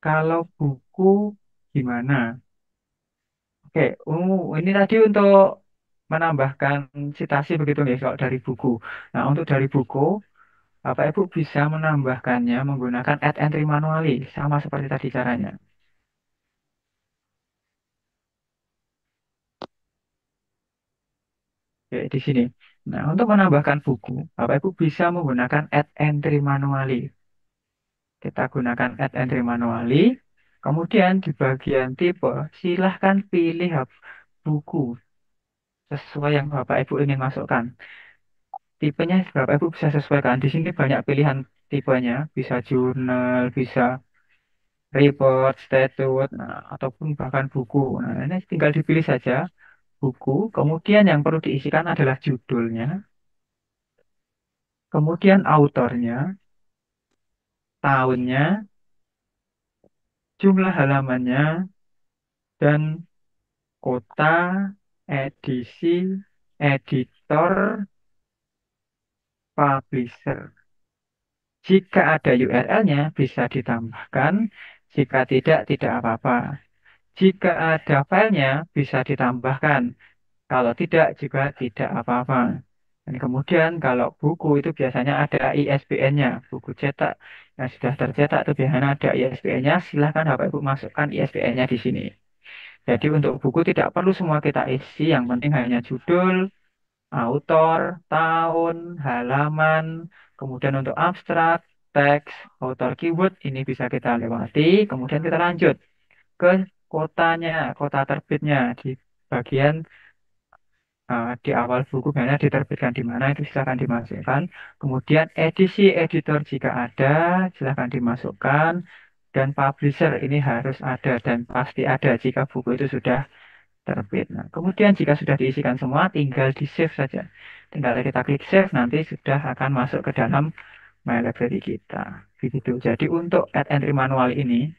Kalau buku gimana? Oke, ini tadi untuk menambahkan citasi begitu nih kalau dari buku. Nah, untuk dari buku, Bapak Ibu bisa menambahkannya menggunakan add entry manually, sama seperti tadi caranya. Oke, di sini. Nah, untuk menambahkan buku, Bapak Ibu bisa menggunakan add entry manually. Kita gunakan add entry manually. Kemudian di bagian tipe, silahkan pilih buku sesuai yang Bapak Ibu ingin masukkan. Tipenya Bapak Ibu bisa sesuaikan. Di sini banyak pilihan tipenya, bisa jurnal, bisa report, statute, nah, ataupun bahkan buku. Nah, ini tinggal dipilih saja buku. Kemudian yang perlu diisikan adalah judulnya, kemudian autornya, tahunnya, jumlah halamannya, dan kota, edisi, editor, publisher. Jika ada URL-nya bisa ditambahkan, jika tidak, tidak apa-apa. Jika ada filenya bisa ditambahkan, kalau tidak juga tidak apa-apa. Dan kemudian kalau buku itu biasanya ada ISBN-nya, buku cetak yang sudah tercetak itu biasanya ada ISBN-nya, silahkan Bapak Ibu masukkan ISBN-nya di sini. Jadi untuk buku tidak perlu semua kita isi, yang penting hanya judul, autor, tahun, halaman, kemudian untuk abstrak, teks, author keyword, ini bisa kita lewati. Kemudian kita lanjut ke kotanya, kota terbitnya di bagian di awal buku biasanya diterbitkan di mana itu silakan dimasukkan. Kemudian edisi editor jika ada silakan dimasukkan. Dan publisher ini harus ada dan pasti ada jika buku itu sudah terbit. Nah, kemudian jika sudah diisikan semua, tinggal di save saja. Tinggal kita klik save, nanti sudah akan masuk ke dalam My Library kita. Begitu. Jadi untuk add entry manual ini,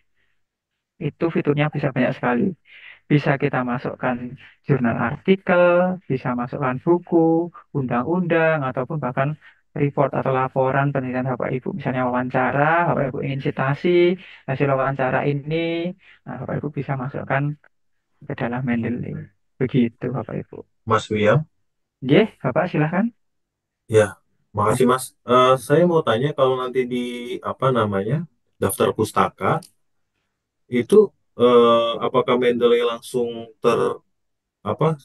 itu fiturnya bisa banyak sekali. Bisa kita masukkan jurnal artikel, bisa masukkan buku, undang-undang, ataupun bahkan report atau laporan penelitian Bapak Ibu. Misalnya wawancara, Bapak Ibu ingin citasi hasil wawancara ini, nah Bapak Ibu bisa masukkan ke dalam Mendeley. Begitu Bapak Ibu. Mas William, Ye, Bapak silahkan. ya, makasih Mas. Saya mau tanya kalau nanti di apa namanya daftar pustaka itu apakah Mendeley langsung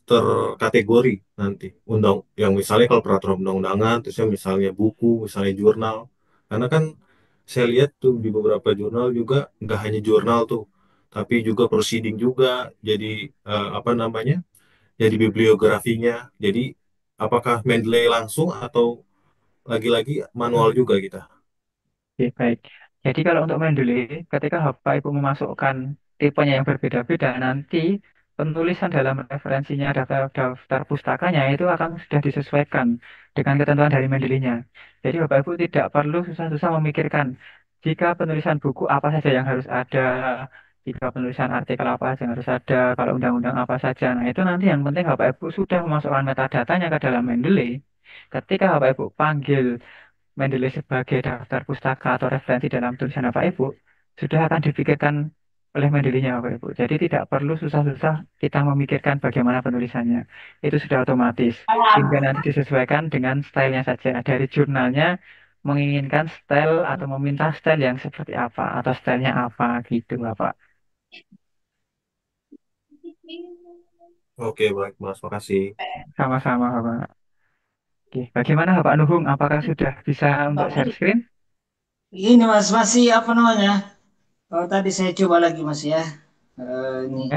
terkategori nanti undang yang misalnya kalau peraturan undang-undangan, terusnya misalnya buku, misalnya jurnal, karena kan saya lihat tuh di beberapa jurnal juga nggak hanya jurnal tuh, tapi juga proceeding juga, jadi apa namanya, jadi bibliografinya. Jadi apakah Mendeley langsung atau lagi-lagi manual juga kita? Oke, baik. Jadi kalau untuk Mendeley, ketika Bapak Ibu memasukkan tipenya yang berbeda-beda, nanti penulisan dalam referensinya daftar pustakanya itu akan sudah disesuaikan dengan ketentuan dari Mendeley-nya. Jadi Bapak Ibu tidak perlu susah-susah memikirkan jika penulisan buku apa saja yang harus ada, jika penulisan artikel apa saja yang harus ada, kalau undang-undang apa saja. Nah itu nanti yang penting Bapak Ibu sudah memasukkan metadatanya ke dalam Mendeley. Ketika Bapak Ibu panggil Mendeley sebagai daftar pustaka atau referensi dalam tulisan Bapak Ibu, sudah akan dipikirkan oleh Mendeley-nya Bapak Ibu. Jadi tidak perlu susah-susah kita memikirkan bagaimana penulisannya. Itu sudah otomatis. Tinggal nanti disesuaikan dengan stylenya saja. Dari jurnalnya menginginkan style atau meminta style yang seperti apa atau stylenya apa gitu Bapak. Oke, baik Mas, makasih. Sama-sama Bapak. Oke, bagaimana Bapak Nuhung? Apakah sudah bisa untuk share screen? Ini Mas, masih apa namanya? Oh, tadi saya coba lagi Mas ya. Ini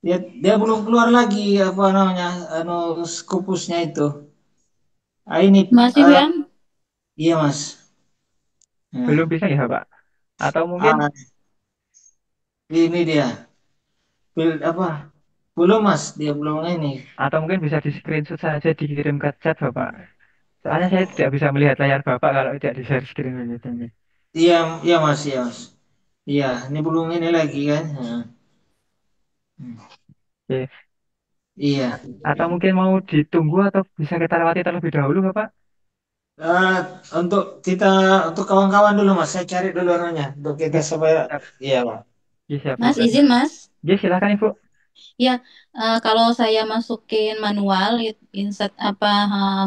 Ya, dia belum keluar lagi apa namanya? Anu Scopusnya itu. Ah, ini Masih, eh, Bang? iya Mas. belum Nah, bisa ya Pak? Atau mungkin ah, ini dia. Apa? Belum Mas, dia belum ini. bisa di screenshot saja dikirim ke chat Bapak. Soalnya saya tidak bisa melihat layar Bapak kalau tidak di share screen begitu. Iya, iya Mas, iya Mas. Iya, ini belum ini lagi kan. Nah, Oke. iya. Atau mungkin mau ditunggu atau bisa kita lewati terlebih dahulu Bapak? Eh, untuk kita untuk kawan-kawan dulu Mas, saya cari dulu orangnya untuk kita Oke, supaya siap. iya Pak. Oke, siap Mas, Bapak. izin, Mas. Oke, silakan Ibu. Ya, kalau saya masukin manual, insert apa,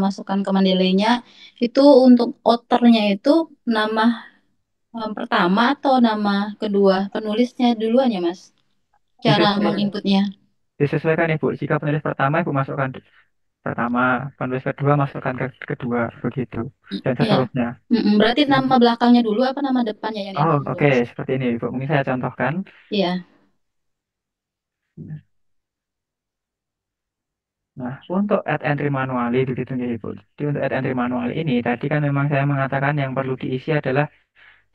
masukkan ke Mendeley-nya, itu untuk outernya itu nama pertama atau nama kedua penulisnya duluan ya, Mas? Cara Disesuaikan. menginputnya. Disesuaikan Ibu. Jika penulis pertama Ibu masukkan pertama, penulis kedua masukkan ke kedua begitu dan Ya, seterusnya. berarti nama belakangnya dulu apa nama depannya yang Oh, diambil, oke, Mas? seperti ini Ibu. Mungkin saya contohkan. Iya. Nah, untuk add entry manually begitu ya Ibu. Jadi untuk add entry manual ini tadi kan memang saya mengatakan yang perlu diisi adalah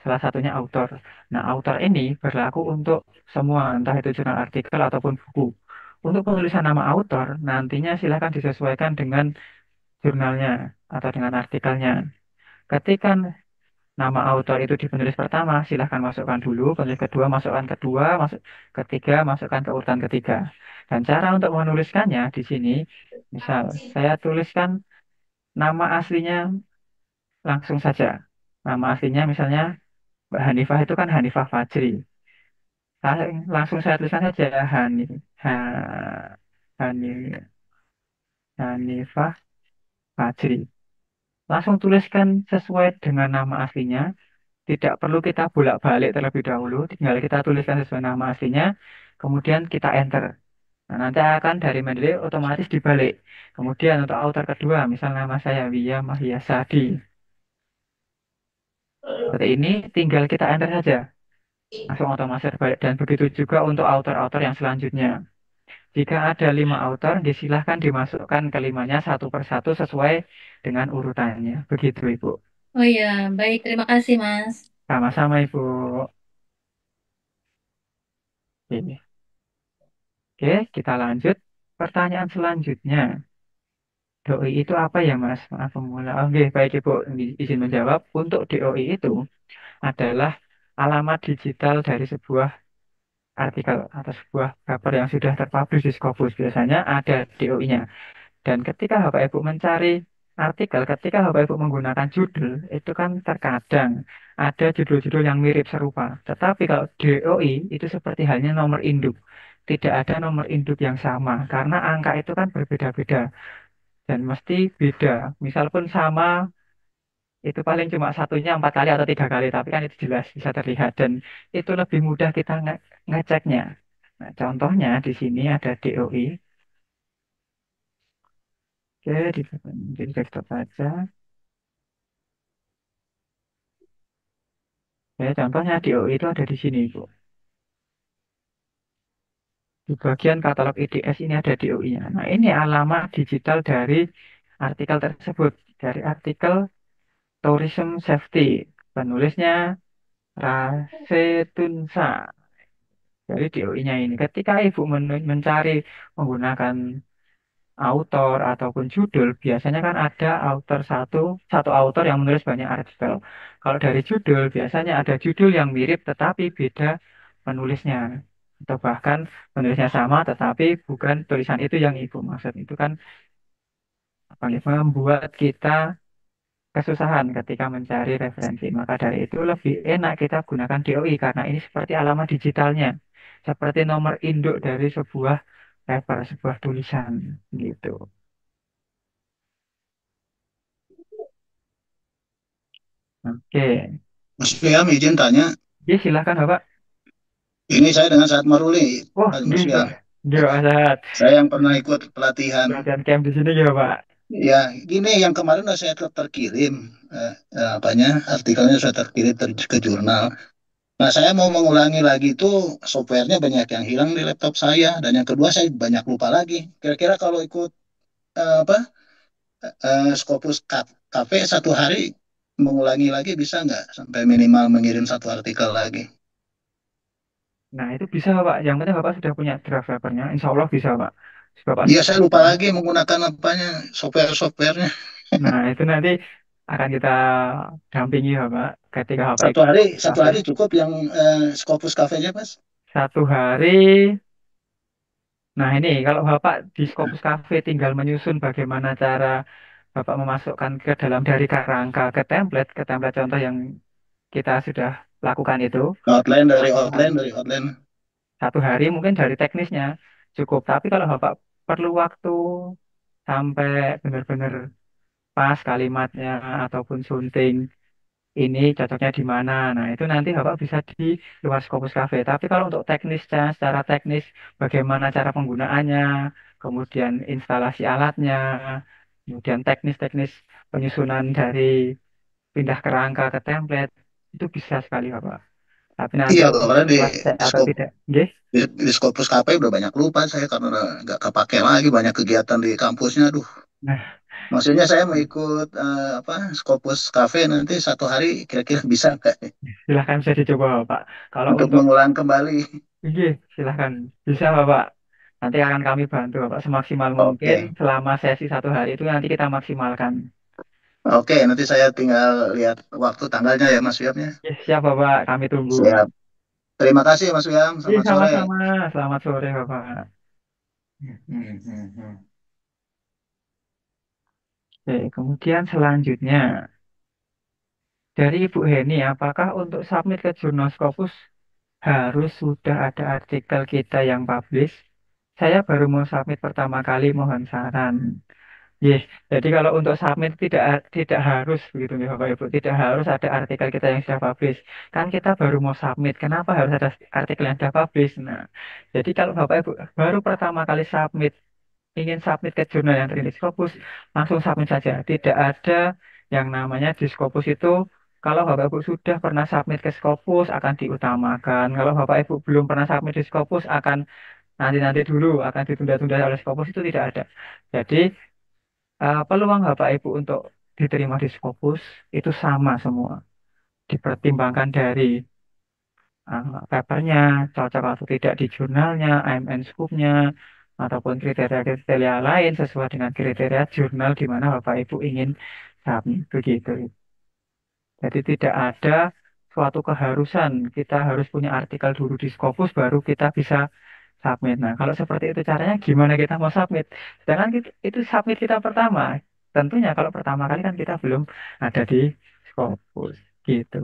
salah satunya author. Nah, author ini berlaku untuk semua, entah itu jurnal artikel ataupun buku. Untuk penulisan nama author, nantinya silakan disesuaikan dengan jurnalnya atau dengan artikelnya. Ketika nama author itu di penulis pertama, silahkan masukkan dulu, penulis kedua masukkan kedua, masuk ketiga masukkan ke urutan ketiga. Dan cara untuk menuliskannya di sini, misal saya tuliskan nama aslinya langsung saja. Nama aslinya misalnya Mbak Hanifah itu kan Hanifah Fajri. Langsung saya tuliskan saja ha, Hani, Hanifah Fajri. Langsung tuliskan sesuai dengan nama aslinya. Tidak perlu kita bolak-balik terlebih dahulu, tinggal kita tuliskan sesuai nama aslinya, kemudian kita enter. Nah, nanti akan dari Mendeley otomatis dibalik. Kemudian untuk author kedua, misal nama saya Wia Mahyasadi. Seperti ini, tinggal kita enter saja. Langsung otomatis terbalik. Dan begitu juga untuk author-author yang selanjutnya. Jika ada 5 author, silahkan dimasukkan kelimanya satu persatu sesuai dengan urutannya. Begitu, Ibu. Oh iya, baik. Terima kasih, Mas. Sama-sama, Ibu. Oke. Oke, kita lanjut. Pertanyaan selanjutnya. DOI itu apa ya, Mas? Maaf, pemula. Oke, baik, Ibu. Izin menjawab. Untuk DOI itu adalah alamat digital dari sebuah artikel atau sebuah paper yang sudah terpublish di Scopus. Biasanya ada DOI-nya. Dan ketika Bapak Ibu mencari artikel, ketika Bapak Ibu menggunakan judul, itu kan terkadang ada judul-judul yang mirip serupa. Tetapi kalau DOI itu seperti halnya nomor induk. Tidak ada nomor induk yang sama, karena angka itu kan berbeda-beda dan mesti beda. Misal pun sama, itu paling cuma satunya 4 kali atau 3 kali, tapi kan itu jelas bisa terlihat dan itu lebih mudah kita ngeceknya. Nah, contohnya di sini ada DOI. Oke, di desktop saja. Oke, contohnya DOI itu ada di sini, Bu. Di bagian katalog IDS ini ada DOI-nya. Nah, ini alamat digital dari artikel tersebut, dari artikel Tourism Safety. Penulisnya Rasetunsa. dari DOI-nya ini. Ketika Ibu mencari menggunakan autor ataupun judul, biasanya kan ada autor satu autor yang menulis banyak artikel. Kalau dari judul, biasanya ada judul yang mirip tetapi beda penulisnya. Atau bahkan penulisnya sama tetapi bukan tulisan itu yang Ibu maksud. Itu kan apa ya, membuat kita kesusahan ketika mencari referensi. Maka dari itu lebih enak kita gunakan DOI karena ini seperti alamat digitalnya, seperti nomor induk dari sebuah paper, sebuah tulisan gitu. Oke, Mas Liam izin tanya, ya silakan Bapak. ini saya dengan Saat Maruli, Wah, Mas gitu. Liam. Gila, Asad. Saya yang pernah ikut pelatihan. Pelatihan camp di sini ya, Pak. Ya, gini yang kemarin udah saya terkirim, apanya artikelnya sudah terkirim ke jurnal. Nah, saya mau mengulangi lagi itu softwarenya banyak yang hilang di laptop saya, dan yang kedua saya banyak lupa lagi. Kira-kira kalau ikut apa Scopus Cafe satu hari mengulangi lagi bisa nggak sampai minimal mengirim satu artikel lagi? Nah, itu bisa, Pak. Yang penting Bapak sudah punya draft papernya. Insya Allah bisa, Pak. Bapak Iya, sudah saya lupa punya. lagi menggunakan apanya softwarenya. Nah, itu nanti akan kita dampingi, Bapak. Ketika Bapak Satu ikut hari Scopus satu Cafe. hari cukup yang Scopus Cafe-nya, Mas? Satu hari. Nah, ini kalau Bapak di Scopus Cafe tinggal menyusun bagaimana cara Bapak memasukkan ke dalam dari kerangka ke template contoh yang kita sudah lakukan itu. Outline. Satu hari mungkin dari teknisnya cukup. Tapi kalau Bapak perlu waktu sampai benar-benar pas kalimatnya ataupun sunting ini cocoknya di mana. Nah, itu nanti Bapak bisa di luar Scopus Cafe. Tapi kalau untuk teknisnya, secara teknis, bagaimana cara penggunaannya, kemudian instalasi alatnya, kemudian teknis-teknis penyusunan dari pindah kerangka ke template, itu bisa sekali Bapak. Tapi nanti Iya, untuk karena di praktek di, atau Scop- tidak, nggih? di Scopus KP udah banyak lupa saya karena udah nggak kepake lagi banyak kegiatan di kampusnya. Aduh, Nah, maksudnya saya mau ikut Scopus Cafe nanti satu hari kira-kira bisa nggak silahkan bisa dicoba Bapak. Kalau untuk untuk mengulang kembali? nggih, silahkan bisa Bapak. Nanti akan kami bantu Bapak semaksimal mungkin Oke, selama sesi satu hari itu nanti kita maksimalkan. oke, nanti saya tinggal lihat waktu tanggalnya ya Mas Wiam ya. Ya, siap Bapak, kami tunggu. Siap. Terima kasih Mas Wiam. Iya, Selamat sore. sama-sama. Selamat sore Bapak. Oke, kemudian selanjutnya dari Ibu Heni, apakah untuk submit ke Jurnal Scopus harus sudah ada artikel kita yang publish? Saya baru mau submit pertama kali, mohon saran. Yes, jadi kalau untuk submit tidak harus begitu nih Bapak Ibu, tidak harus ada artikel kita yang sudah publish. Kan kita baru mau submit, kenapa harus ada artikel yang sudah publish? Nah, jadi kalau Bapak Ibu baru pertama kali ingin submit ke jurnal yang terintegrasi Scopus, langsung submit saja. Tidak ada yang namanya di Scopus itu, kalau Bapak Ibu sudah pernah submit ke Scopus akan diutamakan. Kalau Bapak Ibu belum pernah submit di Scopus akan nanti-nanti dulu, akan ditunda-tunda oleh Scopus itu tidak ada. Jadi peluang Bapak Ibu untuk diterima di Scopus itu sama semua. Dipertimbangkan dari papernya, cocok atau tidak di jurnalnya, IMN scoop-nya, ataupun kriteria-kriteria lain sesuai dengan kriteria jurnal di mana Bapak Ibu ingin submit. Begitu. Jadi tidak ada suatu keharusan kita harus punya artikel dulu di Scopus baru kita bisa submit. Nah, kalau seperti itu caranya gimana kita mau submit? Sedangkan itu submit kita pertama. Tentunya kalau pertama kali kan kita belum ada di Scopus. Gitu.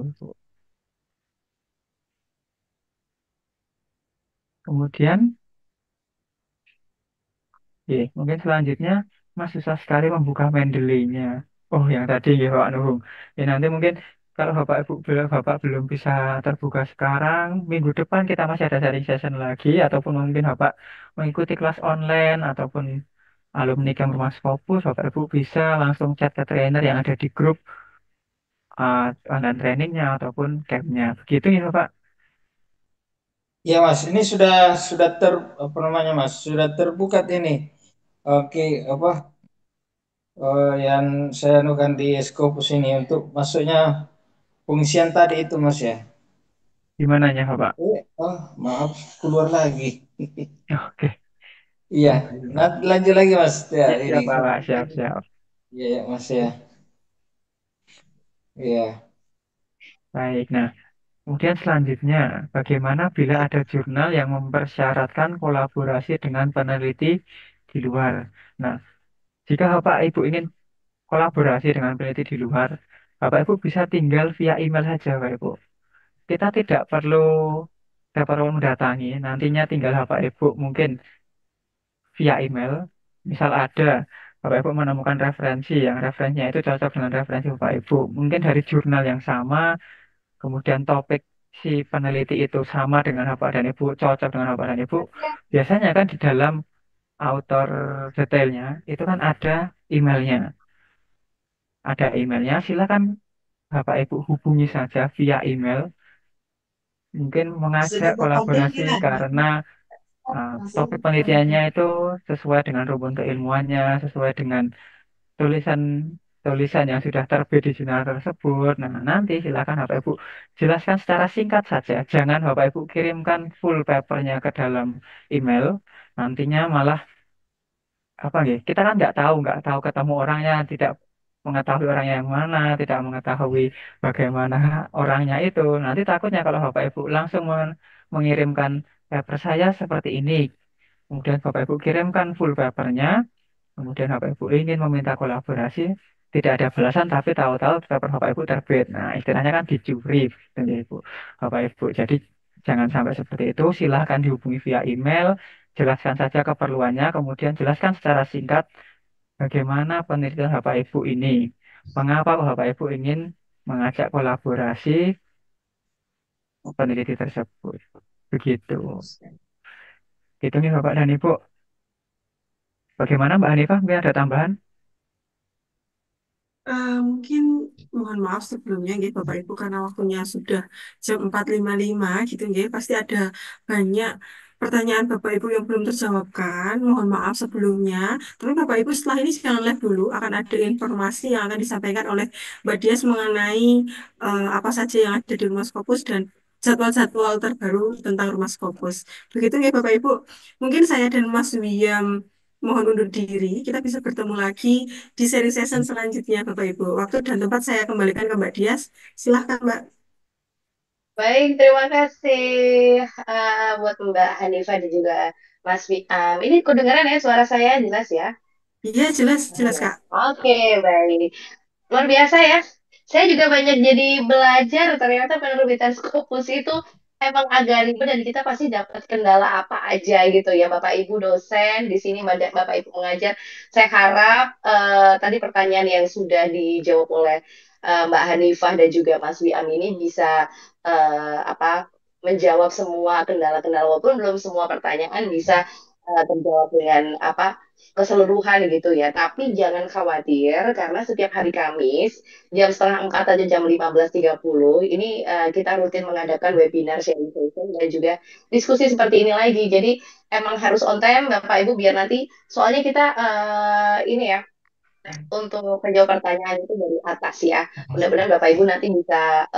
Kemudian, mungkin selanjutnya Mas susah sekali membuka Mendeley-nya. Oh, yang tadi ya Pak Nuhung. Ya nanti mungkin kalau Bapak belum bisa terbuka sekarang, minggu depan kita masih ada sharing session lagi, ataupun mungkin Bapak mengikuti kelas online ataupun alumni Camp Rumah Scopus, Bapak Ibu bisa langsung chat ke trainer yang ada di grup online trainingnya ataupun campnya. Begitu ya Bapak. Ya Mas, ini sudah apa namanya Mas, sudah terbuka ini. Oke, apa yang saya anukan di Scopus ini untuk masuknya pengisian tadi itu Mas ya. Gimana ya, Bapak? Maaf, keluar lagi. Oke. Iya, nah, lanjut lagi Mas. Ya, Ya, ini. siap, Bapak. Siap, siap. Iya, ya, Mas ya. Iya. Baik. Nah, kemudian selanjutnya, bagaimana bila ada jurnal yang mempersyaratkan kolaborasi dengan peneliti di luar? Nah, jika Bapak Ibu ingin kolaborasi dengan peneliti di luar, Bapak Ibu bisa tinggal via email saja, Bapak Ibu. Kita tidak perlu mendatangi, nantinya tinggal Bapak Ibu mungkin via email. Misal ada Bapak Ibu menemukan referensi yang referensinya itu cocok dengan referensi Bapak Ibu. Mungkin dari jurnal yang sama, kemudian topik si peneliti itu sama dengan Bapak dan Ibu, cocok dengan Bapak dan Ibu. Biasanya kan di dalam author detailnya itu kan ada emailnya. Ada emailnya, silakan Bapak Ibu hubungi saja via email. Mungkin mengajak kolaborasi karena topik penelitiannya itu sesuai dengan rumpun keilmuannya, sesuai dengan tulisan tulisan yang sudah terbit di jurnal tersebut. Nah, nanti silakan Bapak Ibu jelaskan secara singkat saja. Jangan Bapak Ibu kirimkan full papernya ke dalam email. Nantinya malah apa ya? Kita kan nggak tahu ketemu orangnya, tidak mengetahui orangnya yang mana, tidak mengetahui bagaimana orangnya itu. Nanti takutnya kalau Bapak Ibu langsung mengirimkan paper saya seperti ini. Kemudian Bapak Ibu kirimkan full papernya, kemudian Bapak Ibu ingin meminta kolaborasi, tidak ada balasan, tapi tahu-tahu paper Bapak Ibu terbit. Nah, istilahnya kan dicuri, gitu, Ibu, Bapak Ibu. Jadi jangan sampai seperti itu. Silahkan dihubungi via email, jelaskan saja keperluannya, kemudian jelaskan secara singkat bagaimana penelitian Bapak Ibu ini, mengapa Bapak Ibu ingin mengajak kolaborasi peneliti tersebut. Begitu. Gitu nih Bapak dan Ibu. Bagaimana Mbak Hanifah? Mungkin ada tambahan? Mungkin mohon maaf sebelumnya nggih Bapak Ibu karena waktunya sudah jam 4.55 gitu nggih. Pasti ada banyak pertanyaan Bapak Ibu yang belum terjawabkan. Mohon maaf sebelumnya. Tapi Bapak Ibu setelah ini jangan live dulu, akan ada informasi yang akan disampaikan oleh Mbak Dias mengenai apa saja yang ada di Rumah Scopus dan jadwal-jadwal terbaru tentang Rumah Scopus. Begitu nggih Bapak Ibu. Mungkin saya dan Mas Wiyam mohon undur diri. Kita bisa bertemu lagi di seri session selanjutnya, Bapak Ibu. Waktu dan tempat saya kembalikan ke Mbak Dias. Silahkan, Mbak. Baik, terima kasih buat Mbak Hanifah dan juga Mas Wiam. Ini kedengaran ya suara saya jelas ya? Iya, jelas, jelas, Kak. Oke, baik. Luar biasa ya. Saya juga banyak jadi belajar ternyata penerbitan Scopus itu emang agak ribet dan kita pasti dapat kendala apa aja gitu ya Bapak Ibu dosen di sini Bapak Ibu mengajar. Saya harap tadi pertanyaan yang sudah dijawab oleh Mbak Hanifah dan juga Mas Wiam ini bisa apa menjawab semua kendala-kendala walaupun belum semua pertanyaan bisa terjawab dengan apa keseluruhan gitu ya. Tapi jangan khawatir karena setiap hari Kamis jam setengah 4 atau jam 15.30 ini kita rutin mengadakan webinar sharing session dan juga diskusi seperti ini lagi. Jadi emang harus on time Bapak Ibu biar nanti soalnya kita ini ya untuk menjawab pertanyaan itu dari atas ya. Mudah-mudahan Bapak Ibu nanti bisa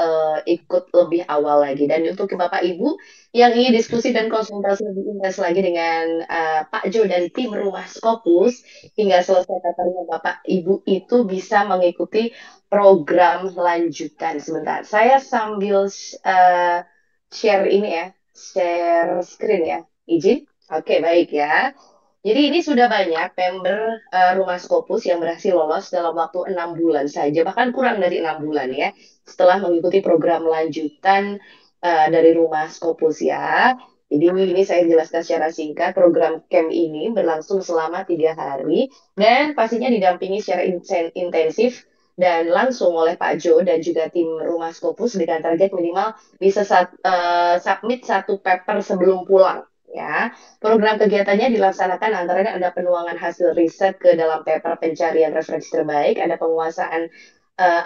ikut lebih awal lagi. Dan untuk Bapak Ibu yang ingin diskusi dan konsultasi lebih intens lagi dengan Pak Jo dan tim Rumah Scopus hingga selesai papernya Bapak Ibu itu bisa mengikuti program lanjutan. Sebentar, saya sambil share ini ya, share screen ya. Izin? Oke, baik ya. Jadi ini sudah banyak member Rumah Scopus yang berhasil lolos dalam waktu 6 bulan saja, bahkan kurang dari 6 bulan ya, setelah mengikuti program lanjutan dari Rumah Scopus ya. Jadi ini saya jelaskan secara singkat, program camp ini berlangsung selama 3 hari dan pastinya didampingi secara intensif dan langsung oleh Pak Jo dan juga tim Rumah Scopus dengan target minimal bisa submit 1 paper sebelum pulang. Ya, program kegiatannya dilaksanakan antara lain ada penuangan hasil riset ke dalam paper pencarian referensi terbaik, ada penguasaan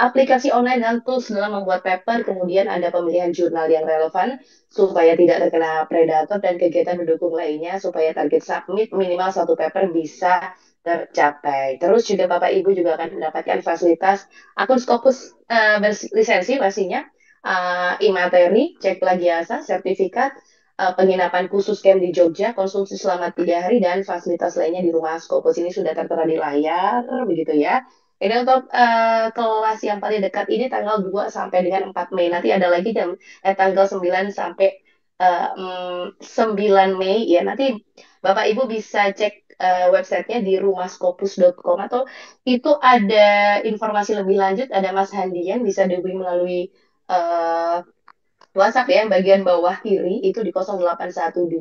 aplikasi online dan tools dalam membuat paper, kemudian ada pemilihan jurnal yang relevan supaya tidak terkena predator dan kegiatan mendukung lainnya supaya target submit minimal 1 paper bisa tercapai. Terus juga Bapak Ibu juga akan mendapatkan fasilitas akun Scopus berlisensi pastinya e-materi, cek plagiasa, sertifikat, penginapan khusus camp di Jogja, konsumsi selama 3 hari, dan fasilitas lainnya di rumah Skopus. Ini sudah tertera di layar, begitu ya. Ini untuk kelas yang paling dekat ini tanggal 2 sampai dengan 4 Mei. Nanti ada lagi tanggal 9 sampai 9 Mei ya. Nanti Bapak Ibu bisa cek websitenya di rumahskopus.com, atau itu ada informasi lebih lanjut, ada Mas Handian, bisa dihubungi melalui eh, WhatsApp ya, bagian bawah kiri itu di 0812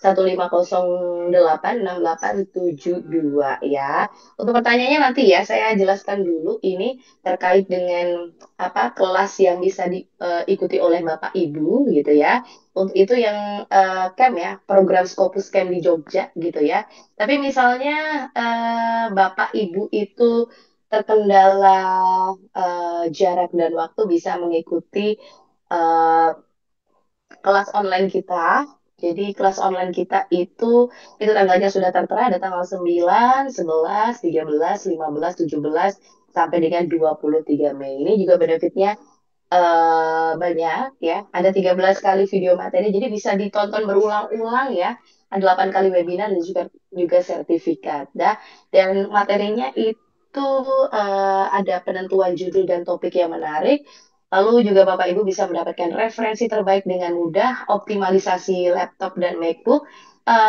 1508 6872 ya. Untuk pertanyaannya nanti ya, saya jelaskan dulu ini terkait dengan apa kelas yang bisa diikuti oleh Bapak Ibu gitu ya. Untuk itu yang camp ya, program Scopus Camp di Jogja gitu ya. Tapi misalnya Bapak Ibu itu terkendala jarak dan waktu, bisa mengikuti eh, kelas online kita. Jadi kelas online kita itu tanggalnya sudah tertera, ada tanggal 9, 11, 13, 15, 17 sampai dengan 23 Mei. Ini juga benefitnya banyak ya. Ada 13 kali video materi, jadi bisa ditonton berulang-ulang ya. Ada 8 kali webinar dan juga sertifikat. Dan materinya itu ada penentuan judul dan topik yang menarik. Lalu juga Bapak Ibu bisa mendapatkan referensi terbaik dengan mudah, optimalisasi laptop dan MacBook,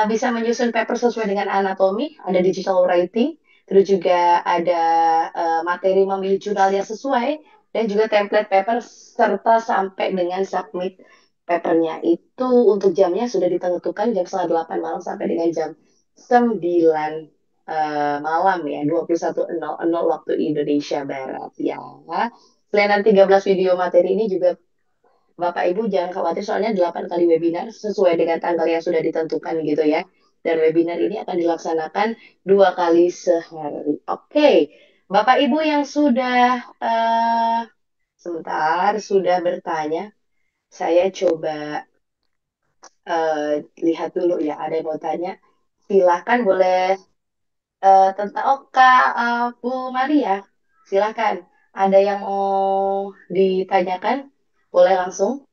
bisa menyusun paper sesuai dengan anatomi, ada digital writing, terus juga ada materi memilih jurnal yang sesuai, dan juga template paper, serta sampai dengan submit papernya. Itu untuk jamnya sudah ditentukan jam setengah 8 malam sampai dengan jam 9 malam ya, 21.00 waktu Indonesia Barat ya. Selain dari 13 video materi ini juga Bapak Ibu jangan khawatir, soalnya 8 kali webinar sesuai dengan tanggal yang sudah ditentukan gitu ya. Dan webinar ini akan dilaksanakan 2 kali sehari. Oke, Bapak Ibu yang sudah sebentar sudah bertanya, saya coba lihat dulu ya, ada yang mau tanya. Silahkan, boleh tentang Kak Bu Maria, silahkan. Ada yang mau ditanyakan? Boleh langsung.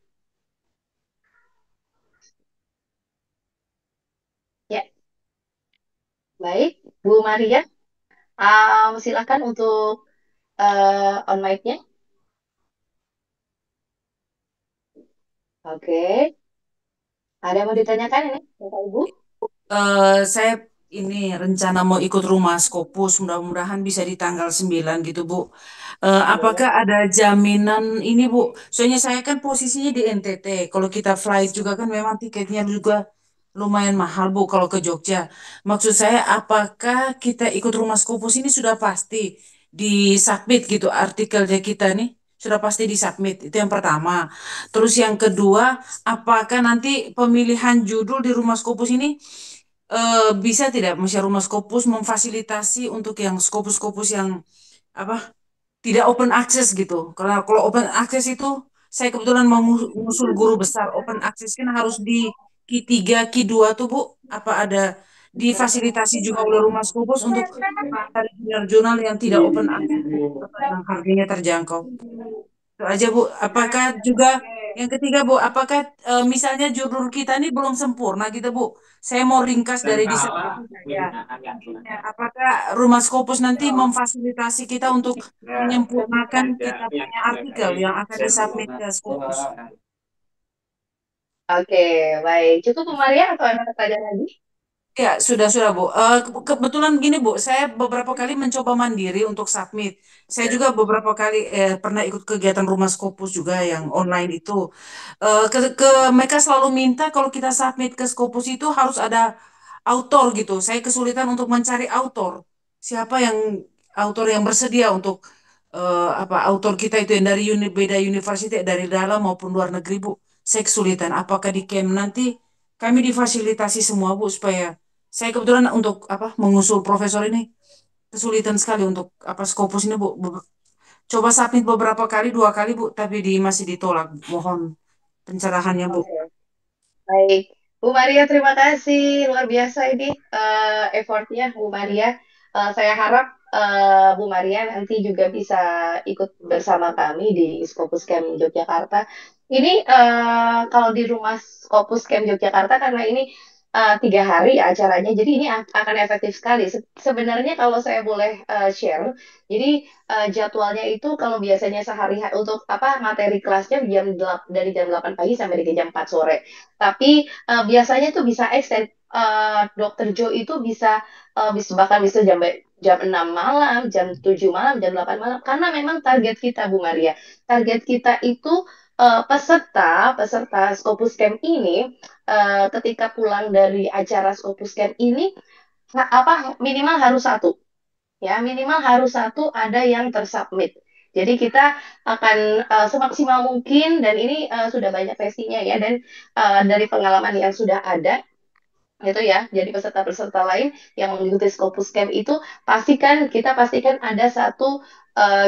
Ya, baik. Bu Maria, silakan untuk on mic-nya. Oke. Ada yang mau ditanyakan ini, Bapak Ibu? Saya ini rencana mau ikut rumah Skopus, mudah-mudahan bisa di tanggal 9 gitu, Bu. Apakah ada jaminan ini, Bu? Soalnya saya kan posisinya di NTT. Kalau kita flight juga kan memang tiketnya juga lumayan mahal, Bu, kalau ke Jogja. Maksud saya, apakah kita ikut rumah Skopus ini sudah pasti di-submit gitu artikelnya kita nih? Sudah pasti di-submit. Itu yang pertama. Terus yang kedua, apakah nanti pemilihan judul di rumah Skopus ini bisa tidak Musya Rumah Skopus memfasilitasi untuk yang Skopus-Skopus yang apa tidak open access gitu. Karena kalau open access itu saya kebetulan mau ngusul guru besar. Open access kan harus di Q3, Q2 tuh Bu. Apa ada difasilitasi juga oleh Rumah Skopus untuk mencari jurnal yang tidak open access atau yang harganya terjangkau? Itu aja Bu. Apakah juga yang ketiga Bu, apakah misalnya judul kita ini belum sempurna gitu Bu? Saya mau ringkas dari disertasi saya. Apakah Rumah Scopus nanti memfasilitasi kita untuk menyempurnakan kita punya artikel yang akan disubmit ke Scopus? Oke, baik. Cukup Bu Maria atau ada pertanyaan lagi? Ya, sudah Bu. Kebetulan gini Bu, saya beberapa kali mencoba mandiri untuk submit. Saya juga beberapa kali pernah ikut kegiatan Rumah Scopus juga yang online itu. Mereka selalu minta kalau kita submit ke Scopus itu harus ada autor gitu. Saya kesulitan untuk mencari autor. Siapa yang autor yang bersedia untuk apa autor kita itu yang dari beda universitas dari dalam maupun luar negeri Bu. Saya kesulitan. Apakah di camp nanti kami difasilitasi semua Bu supaya saya kebetulan untuk apa mengusul profesor ini kesulitan sekali untuk apa Scopus ini Bu. Coba submit beberapa kali, 2 kali Bu, tapi masih ditolak. Mohon pencerahannya Bu. Oke, baik. Bu Maria, terima kasih. Luar biasa ini effortnya Bu Maria. Saya harap Bu Maria nanti juga bisa ikut bersama kami di Scopus Camp Yogyakarta. Ini kalau di rumah Scopus Camp Yogyakarta karena ini 3 hari acaranya, jadi ini akan efektif sekali. Sebenarnya kalau saya boleh share, jadi jadwalnya itu kalau biasanya sehari untuk apa materi kelasnya dari jam 8 pagi sampai di jam 4 sore. Tapi biasanya tuh bisa extend. Dokter Jo itu bisa bahkan bisa jam 6 malam, jam 7 malam, jam 8 malam. Karena memang target kita, Bu Maria, target kita itu peserta peserta Scopus Camp ini ketika pulang dari acara Scopus Camp ini apa minimal harus satu ya minimal harus satu ada yang tersubmit. Jadi kita akan semaksimal mungkin dan ini sudah banyak versinya ya dan dari pengalaman yang sudah ada itu ya. Jadi peserta-peserta lain yang mengikuti Scopus Camp itu pastikan ada satu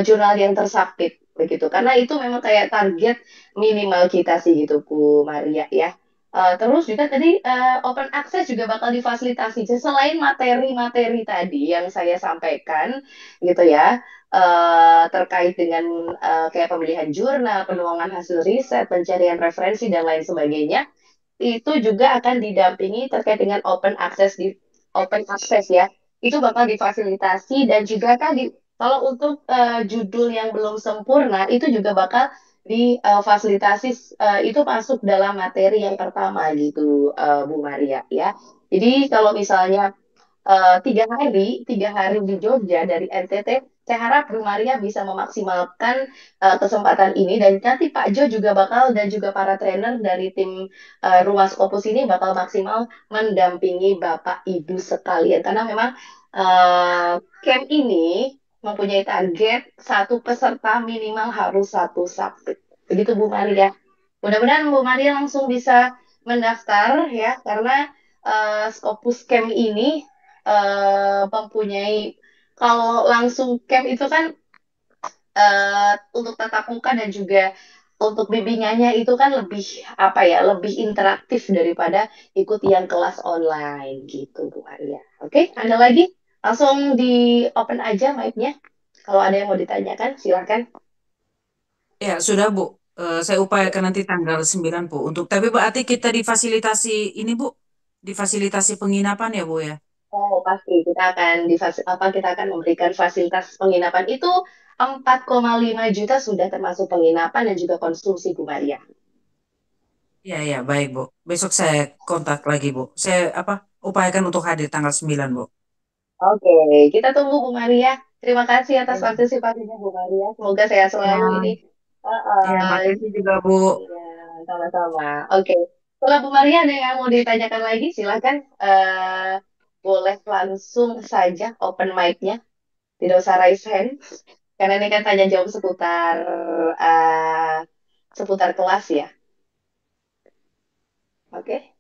jurnal yang tersubmit begitu. Karena itu memang kayak target minimal kita sih gitu Bu Maria ya. Terus juga tadi open access juga bakal difasilitasi. Jadi, selain materi-materi tadi yang saya sampaikan gitu ya, terkait dengan kayak pemilihan jurnal, penuangan hasil riset, pencarian referensi dan lain sebagainya itu juga akan didampingi terkait dengan open access ya. Itu bakal difasilitasi dan juga kan kalau untuk judul yang belum sempurna itu juga bakal difasilitasi itu masuk dalam materi yang pertama gitu Bu Maria ya. Jadi kalau misalnya 3 hari di Jogja dari NTT, saya harap Bu Maria bisa memaksimalkan kesempatan ini dan nanti Pak Jo juga bakal dan juga para trainer dari tim Rumah Scopus ini bakal maksimal mendampingi Bapak Ibu sekalian karena memang camp ini mempunyai target satu peserta minimal harus satu subjek. Begitu Bu Maria. Mudah-mudahan Bu Maria langsung bisa mendaftar ya karena Scopus Camp ini mempunyai kalau langsung camp itu kan untuk tatap muka dan juga untuk bimbingannya itu kan lebih apa ya lebih interaktif daripada ikut yang kelas online gitu Bu Arya. Oke, ada lagi? Langsung di open aja mic-nya. Kalau ada yang mau ditanyakan silakan. Ya, sudah Bu. Saya upayakan nanti tanggal 9 Bu. Tapi berarti kita difasilitasi ini Bu, difasilitasi penginapan ya Bu ya? Oh, pasti kita akan memberikan fasilitas penginapan itu 4,5 juta sudah termasuk penginapan dan juga konsumsi Bu Maria. Ya, baik Bu. Besok saya kontak lagi Bu. Saya upayakan untuk hadir tanggal 9 Bu. Oke, kita tunggu Bu Maria. Terima kasih atas partisipasinya Bu Maria. Semoga sehat selalu ini. Ya, makasih juga Bu. Iya, sama-sama. Oke. Kalau Bu Maria ada yang mau ditanyakan lagi, silakan boleh langsung saja open mic-nya. Tidak usah raise hand. Karena ini kan tanya jawab seputar kelas ya. Oke.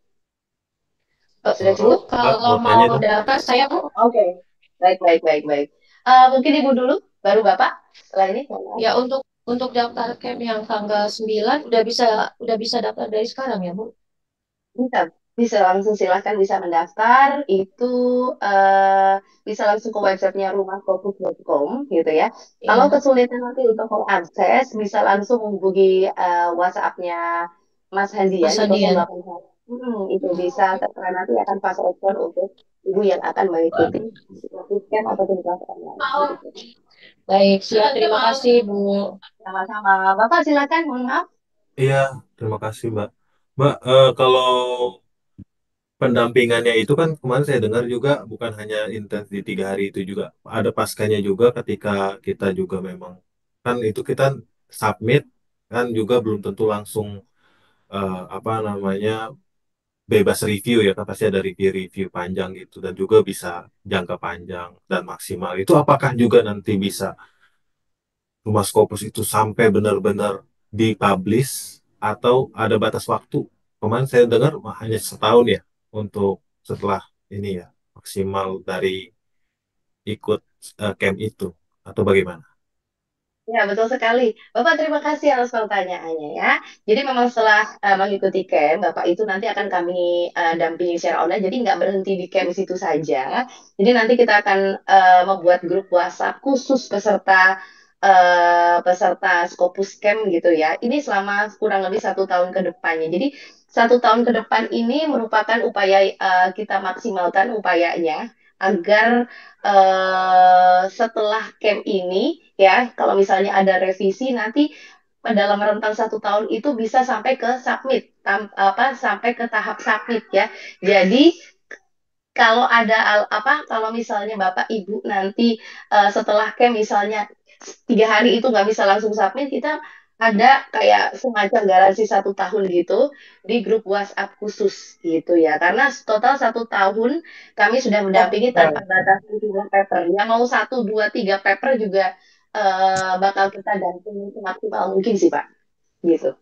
Oh, sudah cukup? Kalau mau daftar saya Bu. Oke. Baik. Mungkin Ibu dulu, baru Bapak. Setelah ini. Ya untuk daftar camp yang tanggal 9 udah bisa daftar dari sekarang ya Bu. Bisa langsung silahkan bisa mendaftar itu bisa langsung ke websitenya rumahfokus.com gitu ya. Kalau kesulitan nanti untuk mengakses bisa langsung menghubungi WhatsApp-nya Mas Handian Mas di Handian. 081. Itu bisa terserah nanti akan pas open untuk ibu yang akan mengikuti camp ataupun kelas online. Baik, siap. Terima kasih Bu. Sama-sama. Bapak silakan, mohon maaf. Iya, terima kasih Mbak. Mbak, kalau pendampingannya itu kan kemarin saya dengar juga bukan hanya intens di 3 hari itu juga ada paskanya juga ketika kita juga memang kan itu kita submit kan juga belum tentu langsung apa namanya bebas review ya kan pasti ada review-review panjang gitu dan juga bisa jangka panjang dan maksimal itu apakah juga nanti bisa Rumah Scopus itu sampai benar-benar dipublish atau ada batas waktu. Kemarin saya dengar hanya setahun ya untuk setelah ini ya maksimal dari ikut camp itu atau bagaimana? Ya, betul sekali. Bapak, terima kasih atas pertanyaannya ya. Jadi memang setelah mengikuti camp, Bapak itu nanti akan kami dampingi secara online, jadi nggak berhenti di camp situ saja. Jadi nanti kita akan membuat grup WhatsApp khusus peserta Scopus Camp gitu ya. Ini selama kurang lebih 1 tahun ke depannya. Jadi 1 tahun ke depan ini merupakan upaya kita maksimalkan upayanya agar setelah camp ini ya, kalau misalnya ada revisi nanti dalam rentang 1 tahun itu bisa sampai ke submit, sampai ke tahap submit ya. Jadi kalau ada kalau misalnya Bapak Ibu nanti setelah camp misalnya 3 hari itu nggak bisa langsung submit, kita ada kayak semacam garansi 1 tahun gitu di grup WhatsApp khusus gitu ya. Karena total 1 tahun kami sudah mendampingi tanpa batas jumlah paper. Yang mau 1, 2, 3 paper juga bakal kita dampingi semaksimal mungkin sih Pak. Gitu.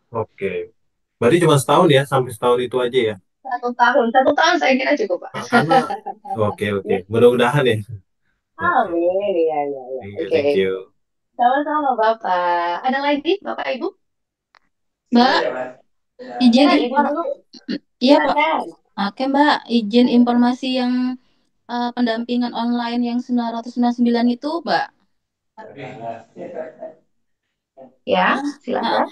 Oke. Berarti cuma setahun ya, sampai setahun itu aja ya. 1 tahun saya kira cukup Pak. Karena oke. Mudah-mudahan ya. Oke. Amin, iya, iya, iya. Thank you, Oke. thank you. Sama-sama, Bapak. Ada lagi, Bapak, Ibu? Mbak, izin Ya, Ibu dulu. Iya, Pak. Silakan. Oke, Mbak. Izin informasi yang pendampingan online yang 999 itu, Mbak. Ya, Ah, silakan.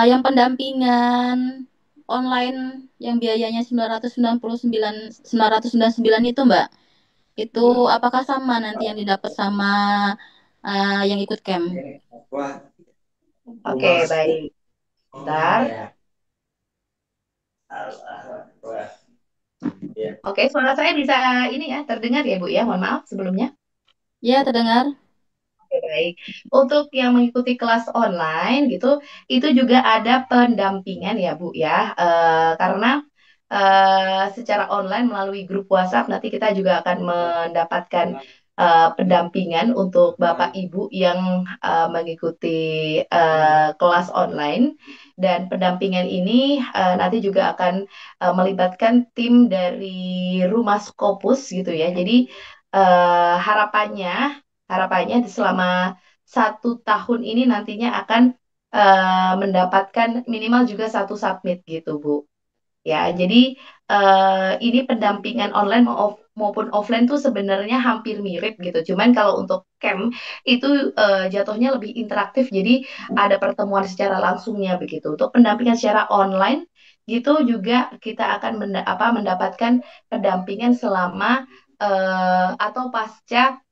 yang pendampingan online yang biayanya 999 itu, Mbak. Itu apakah sama nanti yang didapat sama yang ikut camp? Oke, baik. Bentar. Oke, suara saya bisa ini ya, terdengar ya, Bu ya. Mohon maaf sebelumnya. Ya, terdengar. Oke, baik. Untuk yang mengikuti kelas online gitu, itu juga ada pendampingan ya, Bu ya. Karena secara online melalui grup WhatsApp nanti kita juga akan mendapatkan pendampingan untuk Bapak Ibu yang mengikuti kelas online, dan pendampingan ini nanti juga akan melibatkan tim dari Rumah Scopus gitu ya. Jadi harapannya selama 1 tahun ini nantinya akan mendapatkan minimal juga 1 submit gitu, Bu. Ya, jadi ini pendampingan online maupun offline tuh sebenarnya hampir mirip gitu. Cuman kalau untuk camp itu jatuhnya lebih interaktif, jadi ada pertemuan secara langsungnya begitu. Untuk pendampingan secara online gitu juga kita akan mendapatkan pendampingan selama atau pasca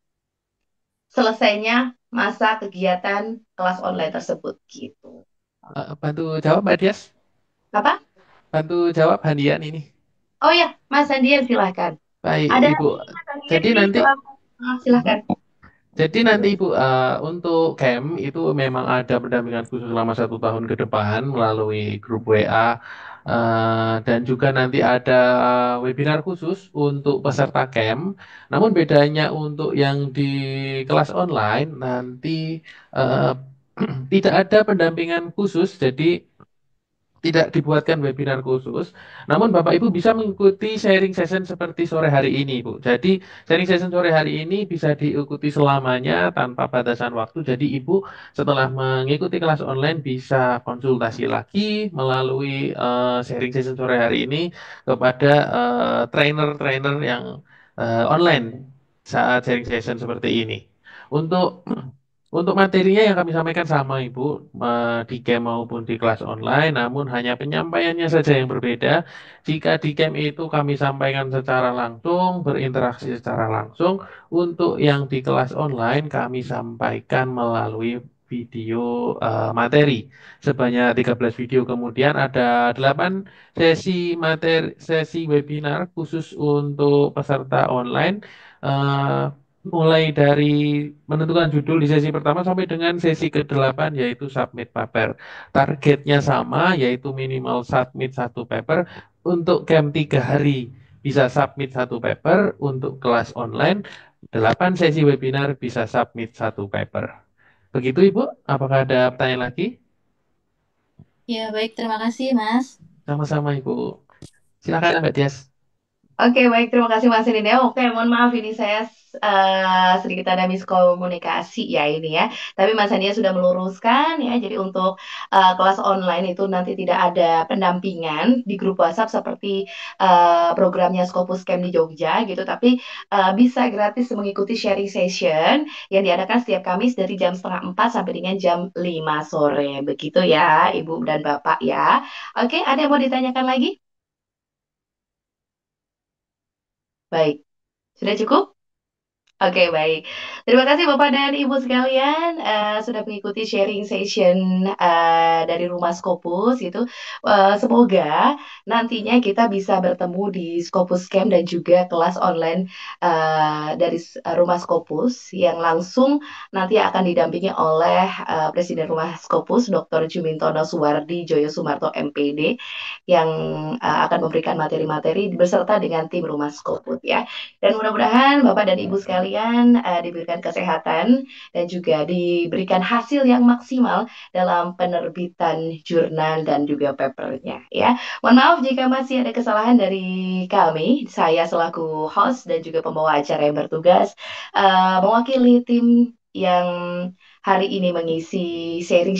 selesainya masa kegiatan kelas online tersebut gitu. Bantu jawab Mbak Dias. Apa? Bantu jawab Handian ini. Oh ya, Mas Andian silahkan. Baik, Ada Ibu. Mas Andian Jadi ini nanti silahkan. Ibu untuk camp itu memang ada pendampingan khusus selama 1 tahun ke depan melalui grup WA, dan juga nanti ada webinar khusus untuk peserta camp. Namun bedanya untuk yang di kelas online nanti eh, tidak ada pendampingan khusus, jadi tidak dibuatkan webinar khusus, namun Bapak Ibu bisa mengikuti sharing session seperti sore hari ini, Bu. Jadi sharing session sore hari ini bisa diikuti selamanya tanpa batasan waktu. Jadi Ibu setelah mengikuti kelas online bisa konsultasi lagi melalui sharing session sore hari ini kepada trainer-trainer yang online saat sharing session seperti ini. Untuk materinya yang kami sampaikan sama Ibu, di camp maupun di kelas online, namun hanya penyampaiannya saja yang berbeda. Jika di camp itu kami sampaikan secara langsung, berinteraksi secara langsung, untuk yang di kelas online kami sampaikan melalui video materi. Sebanyak 13 video, kemudian ada 8 sesi webinar khusus untuk peserta online. eh, Mulai dari menentukan judul di sesi pertama sampai dengan sesi ke-8 yaitu submit paper. Targetnya sama yaitu minimal submit 1 paper. Untuk camp 3 hari bisa submit 1 paper. Untuk kelas online 8 sesi webinar bisa submit 1 paper. Begitu Ibu, apakah ada pertanyaan lagi? Ya, baik. Terima kasih, Mas. Sama-sama Ibu. Silakan Mbak Dias. Oke, baik. Terima kasih Mas Nino. Oke, mohon maaf ini saya sedikit ada miskomunikasi ya ini ya. Tapi Mas Ania sudah meluruskan ya. Jadi untuk kelas online itu nanti tidak ada pendampingan di grup WhatsApp seperti programnya Scopus Camp di Jogja gitu. Tapi bisa gratis mengikuti sharing session yang diadakan setiap Kamis dari jam setengah 4 sampai dengan jam 5 sore. Begitu ya, Ibu dan Bapak ya. Oke, ada yang mau ditanyakan lagi? Baik. Sudah cukup? Oke, baik. Terima kasih Bapak dan Ibu sekalian sudah mengikuti sharing session dari Rumah Scopus itu. Semoga nantinya kita bisa bertemu di Scopus Camp dan juga kelas online dari Rumah Scopus yang langsung nanti akan didampingi oleh Presiden Rumah Scopus Dr. Jumintono Suwardi Joyo Sumarto MPD yang akan memberikan materi-materi beserta dengan tim Rumah Scopus ya. Dan mudah-mudahan Bapak dan Ibu sekalian diberikan kesehatan dan juga diberikan hasil yang maksimal dalam penerbitan jurnal dan juga papernya ya. Mohon maaf jika masih ada kesalahan dari kami, saya selaku host dan juga pembawa acara yang bertugas mewakili tim yang hari ini mengisi sharing